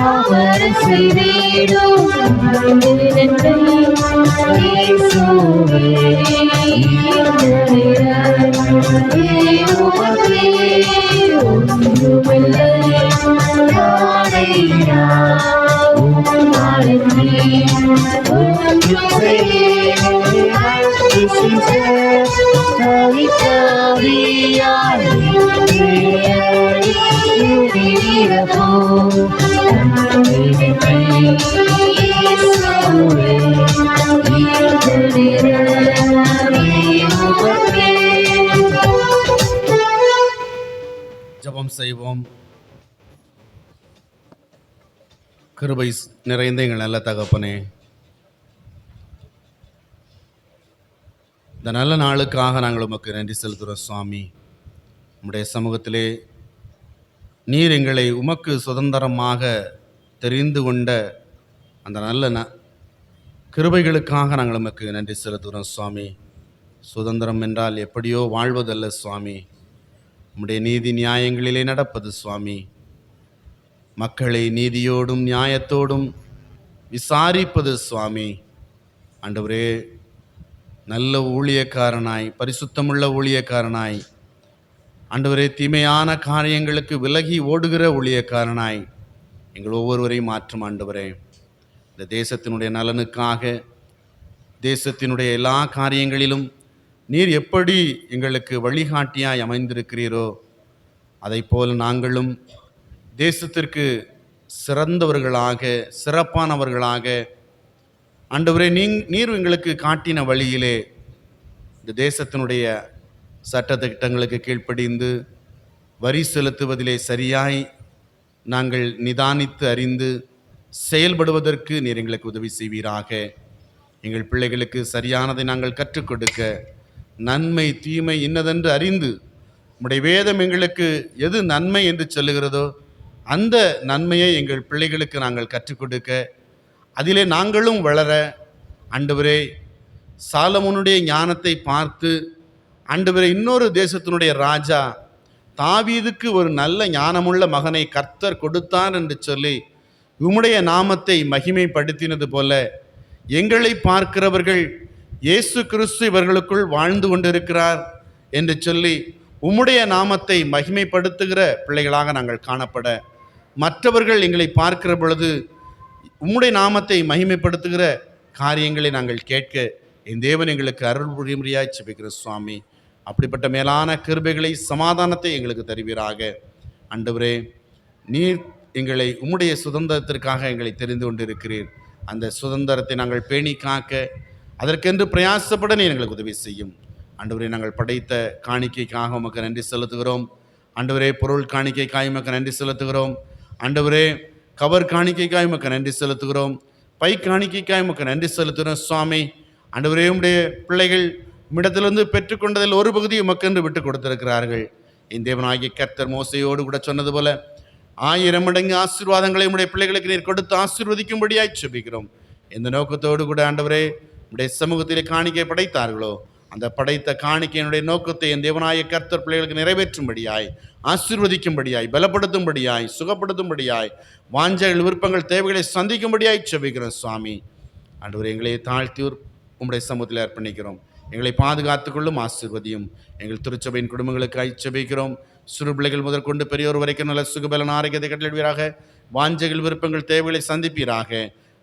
அவர் செய்திடும் தந்திரத்தை இயேசுவே ஈர்த்தனிரவே உமக்கே ஒன்றுமில்லை நாளையா உம்மாலன்றி ஒன்றும் ஜெபம் செய்வோம். கிருபை நிறைந்த எங்கள் நல்ல தகப்பனே, இந்த நல்ல நாளுக்காக நாங்கள் உமக்கு நன்றி செலுத்துகிறோம் சுவாமி. உம்முடைய சமூகத்திலே நீர் எங்களை உமக்கு சுதந்திரமாக தெரிந்து கொண்ட அந்த நல்ல கிருபைகளுக்காக நாங்கள் உமக்கு நன்றி செலுத்துகிறோம் சுவாமி. சுதந்திரம் என்றால் எப்படியோ வாழ்வதல்ல சுவாமி, உம்முடைய நீதி நியாயங்களிலே நடப்பது சுவாமி. மக்களை நீதியோடும் நியாயத்தோடும் விசாரிப்பது சுவாமி. ஆண்டவரே, நல்ல ஊழியக்காரனாய், பரிசுத்தமுள்ள ஊழியக்காரனாய், ஆண்டவரே, தீமையான காரியங்களுக்கு விலகி ஓடுகிற ஊழியக்காரனாய் எங்கள் ஒவ்வொருவரையும் மாற்றும் ஆண்டவரே. இந்த தேசத்தினுடைய நலனுக்காக, தேசத்தினுடைய எல்லா காரியங்களிலும் நீர் எப்படி எங்களுக்கு வழிகாட்டியாய் அமைந்திருக்கிறீரோ, அதை போல் நாங்களும் தேசத்திற்கு சிறந்தவர்களாக, சிறப்பானவர்களாக, ஆண்டவரே, நீர் எங்களுக்கு காட்டின வழியிலே இந்த தேசத்தினுடைய சட்டத்திட்டங்களுக்கு கீழ்ப்படிந்து வரி செலுத்துவதிலே சரியாய் நாங்கள் நிதானித்து அறிந்து செயல்படுவதற்கு நீர் எங்களுக்கு உதவி செய்வீராக. எங்கள் பிள்ளைகளுக்கு சரியானதை நாங்கள் கற்றுக் கொடுக்க, நன்மை தீமை இன்னதென்று அறிந்து, உம்முடைய வேதம் எங்களுக்கு எது நன்மை என்று சொல்லுகிறதோ அந்த நன்மையை எங்கள் பிள்ளைகளுக்கு நாங்கள் கற்றுக் கொடுக்க, அதிலே நாங்களும் வளர, ஆண்டவரே, சாலமோனுடைய ஞானத்தை பார்த்து, ஆண்டவரே, இன்னொரு தேசத்தினுடைய ராஜா தாவீதுக்கு ஒரு நல்ல ஞானமுள்ள மகனை கர்த்தர் கொடுத்தார் என்று சொல்லி உம்முடைய நாமத்தை மகிமைப்படுத்தினது போல எங்களை பார்க்கிறவர்கள் இயேசு கிறிஸ்து இவர்களுக்குள் வாழ்ந்து கொண்டிருக்கிறார் என்று சொல்லி உம்முடைய நாமத்தை மகிமைப்படுத்துகிற பிள்ளைகளாக நாங்கள் காணப்பட, மற்றவர்கள் எங்களை பார்க்கிற பொழுது உம்முடைய நாமத்தை மகிமைப்படுத்துகிற காரியங்களை நாங்கள் கேட்க என் தேவன் எங்களுக்கு அருள் புரியும்படியாய் ஜெபிக்கிற சுவாமி. அப்படிப்பட்ட மேலான கிருபைகளை, சமாதானத்தை எங்களுக்கு தருவீராக. ஆண்டவரே, நீர் எங்களை உம்முடைய சுதந்திரத்திற்காக எங்களை தெரிந்து கொண்டிருக்கிறீர். அந்த சுதந்திரத்தை நாங்கள் பேணி காக்க, அதற்கென்று பிரயாசப்பட நீர் எங்களுக்கு உதவி செய்யும். ஆண்டவரே, நாங்கள் படைத்த காணிக்கைக்காக உமக்கு நன்றி செலுத்துகிறோம். ஆண்டவரே, பொருள் காணிக்கைக்காக உமக்கு நன்றி செலுத்துகிறோம். ஆண்டவரே, கவர் காணிக்கைக்காக உமக்கு நன்றி செலுத்துகிறோம். பை காணிக்கைக்காக உமக்கு நன்றி செலுத்துகிறோம் சுவாமி. ஆண்டவரே, உம்முடைய பிள்ளைகள் உம்மிடத்திலிருந்து பெற்றுக்கொண்டதில் ஒரு பகுதியை உமக்கென்று விட்டு கொடுத்திருக்கிறார்கள். இந்த தேவனாகிய கர்த்தர் மோசையோடு கூட சொன்னது போல 1000 மடங்கு ஆசீர்வாதங்களை உம்முடைய பிள்ளைகளுக்கு நீர் கொடுத்து ஆசீர்வதிக்கும்படியாய் ஜெபிக்கிறோம். இந்த நோக்கத்தோடு கூட ஆண்டவரே, உம்முடைய சமூகத்திலே காணிக்கை படைத்தார்களோ, அந்த படைத்த காணிக்கையினுடைய நோக்கத்தை என் தேவனாகிய கர்த்தர் பிள்ளைகளுக்கு நிறைவேற்றும்படியாய், ஆசீர்வதிக்கும்படியாய், பலப்படுத்தும்படியாய், சுகப்படுத்தும்படியாய், வாஞ்சைகள், விருப்பங்கள், தேவைகளை சந்திக்கும்படியாய் ஜெபிக்கிறோம் சுவாமி. ஆண்டவரே, எங்களை தாழ்த்தி உம்முடைய சமூகத்தில் அர்ப்பணிக்கிறோம். எங்களை பாதுகாத்துக்கொள்ளும், ஆசீர்வதியும். எங்கள் திருச்சபையின் குடும்பங்களுக்காய் ஜெபிக்கிறோம். சிறு பிள்ளைகள் முதற்கொண்டு பெரியோர் வரைக்கும் நல்ல சுகபலன் ஆரோக்கியத்தை கட்டளிடுவீராக. வாஞ்சைகள், விருப்பங்கள், தேவைகளை சந்திப்பீராக.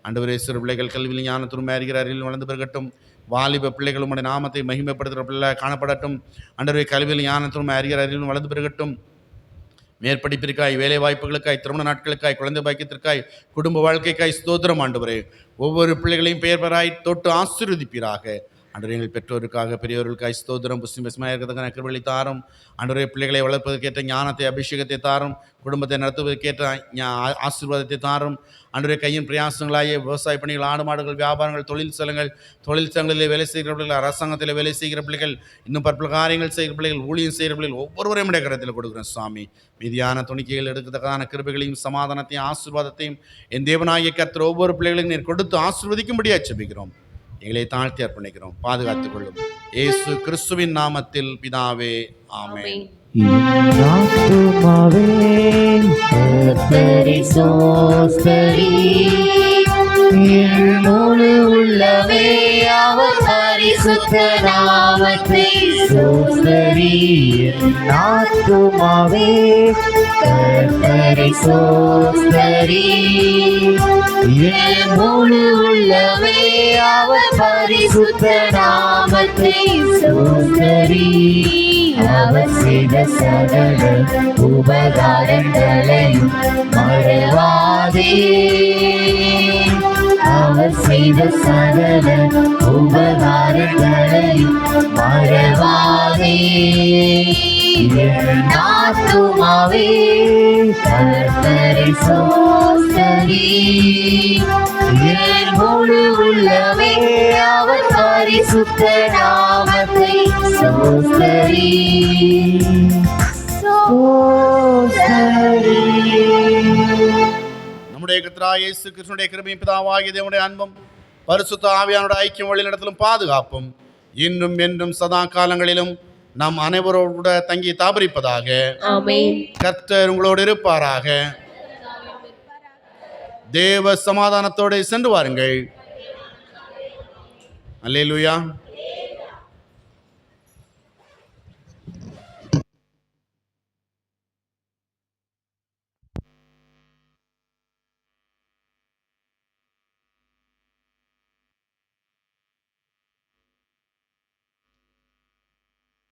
ஆண்டவரே, சிறு பிள்ளைகள் கல்வியில் ஞானத்துடன் அறிகிறார்கள் வளர்ந்து பெருகட்டும். வாலிப பிள்ளைகள் உம்முடைய நாமத்தை மகிமைப்படுத்துகிற பிள்ளை காணப்படட்டும். ஆண்டவரே, கல்வியில் ஞானத்துடன் அறிகிறார்கள் வளர்ந்து பெருகட்டும். மேற்படிப்பிற்காய், வேலை வாய்ப்புகளுக்காய், திருமண நாட்களுக்காய், குழந்தை பாக்கியத்திற்காய், குடும்ப வாழ்க்கைக்காய் ஸ்தோத்திரம். ஆண்டவரே, ஒவ்வொரு பிள்ளைகளையும் பெயர் பெறாய் தொட்டு ஆசீர்வதிப்பீராக. ஆண்டவரே, எங்கள் பெற்றோருக்காக, பெரியவர்களுக்காய் ஸ்தோத்திரம். புஸ்திமசமாக இருக்கிறதுக்கான கிருபைகளை தாரும். ஆண்டவரே, பிள்ளைகளை வளர்ப்பதற்கேற்ற ஞானத்தை, அபிஷேகத்தை தாரும். குடும்பத்தை நடத்துவதற்கேற்ற ஆசீர்வாதத்தை தாரும். ஆண்டவரே, கையின் பிரயாசங்களாய விவசாய பணிகள், ஆடு மாடுகள், வியாபாரங்கள், தொழிற்சங்கங்களில் வேலை செய்கிற பிள்ளைகள், அரசாங்கத்தில் வேலை செய்கிற பிள்ளைகள், இன்னும் பற்பல காரியங்கள் செய்கிற பிள்ளைகள், ஊழியம் செய்கிற பிள்ளைகள் ஒவ்வொருவரையும் உடைய கரத்தில் கொடுக்குறேன் சுவாமி. மீதியான துணிக்கைகள் எடுக்கத்தக்கதான கிருபைகளையும், சமாதானத்தையும், ஆசீர்வாதத்தையும் என் தேவனாகிய கர்த்தர் ஒவ்வொரு பிள்ளைகளையும் நீர் கொடுத்து ஆசீர்வதிக்கும்படியாக ஜெபிக்கிறோம். எங்களை தாழ்த்தி அர்ப்பணிக்கிறோம். பாதுகாத்துக் கொள்ளும் இயேசு கிறிஸ்துவின் நாமத்தில் பிதாவே, ஆமென். முழு உள்ளவே அவர் பரிசுத்த நாமத்தை சோஸ்தரி. ஆத்துமாவே கர்த்தரை சோஸ்தரி. முழு உள்ளவே அவர் பரிசுத்த நாமத்தை சோஸ்தரி. அவர் செய்த சகல உபகாரங்களையும் மறவாதே. அவர் செய்த சகல உபகாரங்களையும் மறவாதே. ஆத்துமாவே கர்த்தரை சோஸ்தரி. முழு உள்ளவே அவர் பரிசுத்த நாமத்தை சோஸ்தரி. நம்முடைய கர்த்தராகிய இயேசு கிறிஸ்துவின் கிருபையும், பிதாவாகிய தேவனுடைய அன்பும், பரிசுத்த ஆவியானுடைய ஐக்கியம், வழிநடத்தலும், பாதுகாப்பும் இன்றும் என்றும் சதா காலங்களிலும் நம் அனைவரோடு தங்கி தாபரிப்பதாக. ஆமென். கர்த்தர் உங்களோடு இருப்பாராக. தேவ சமாதானத்தோடு சென்று வாருங்கள். அல்லேலூயா.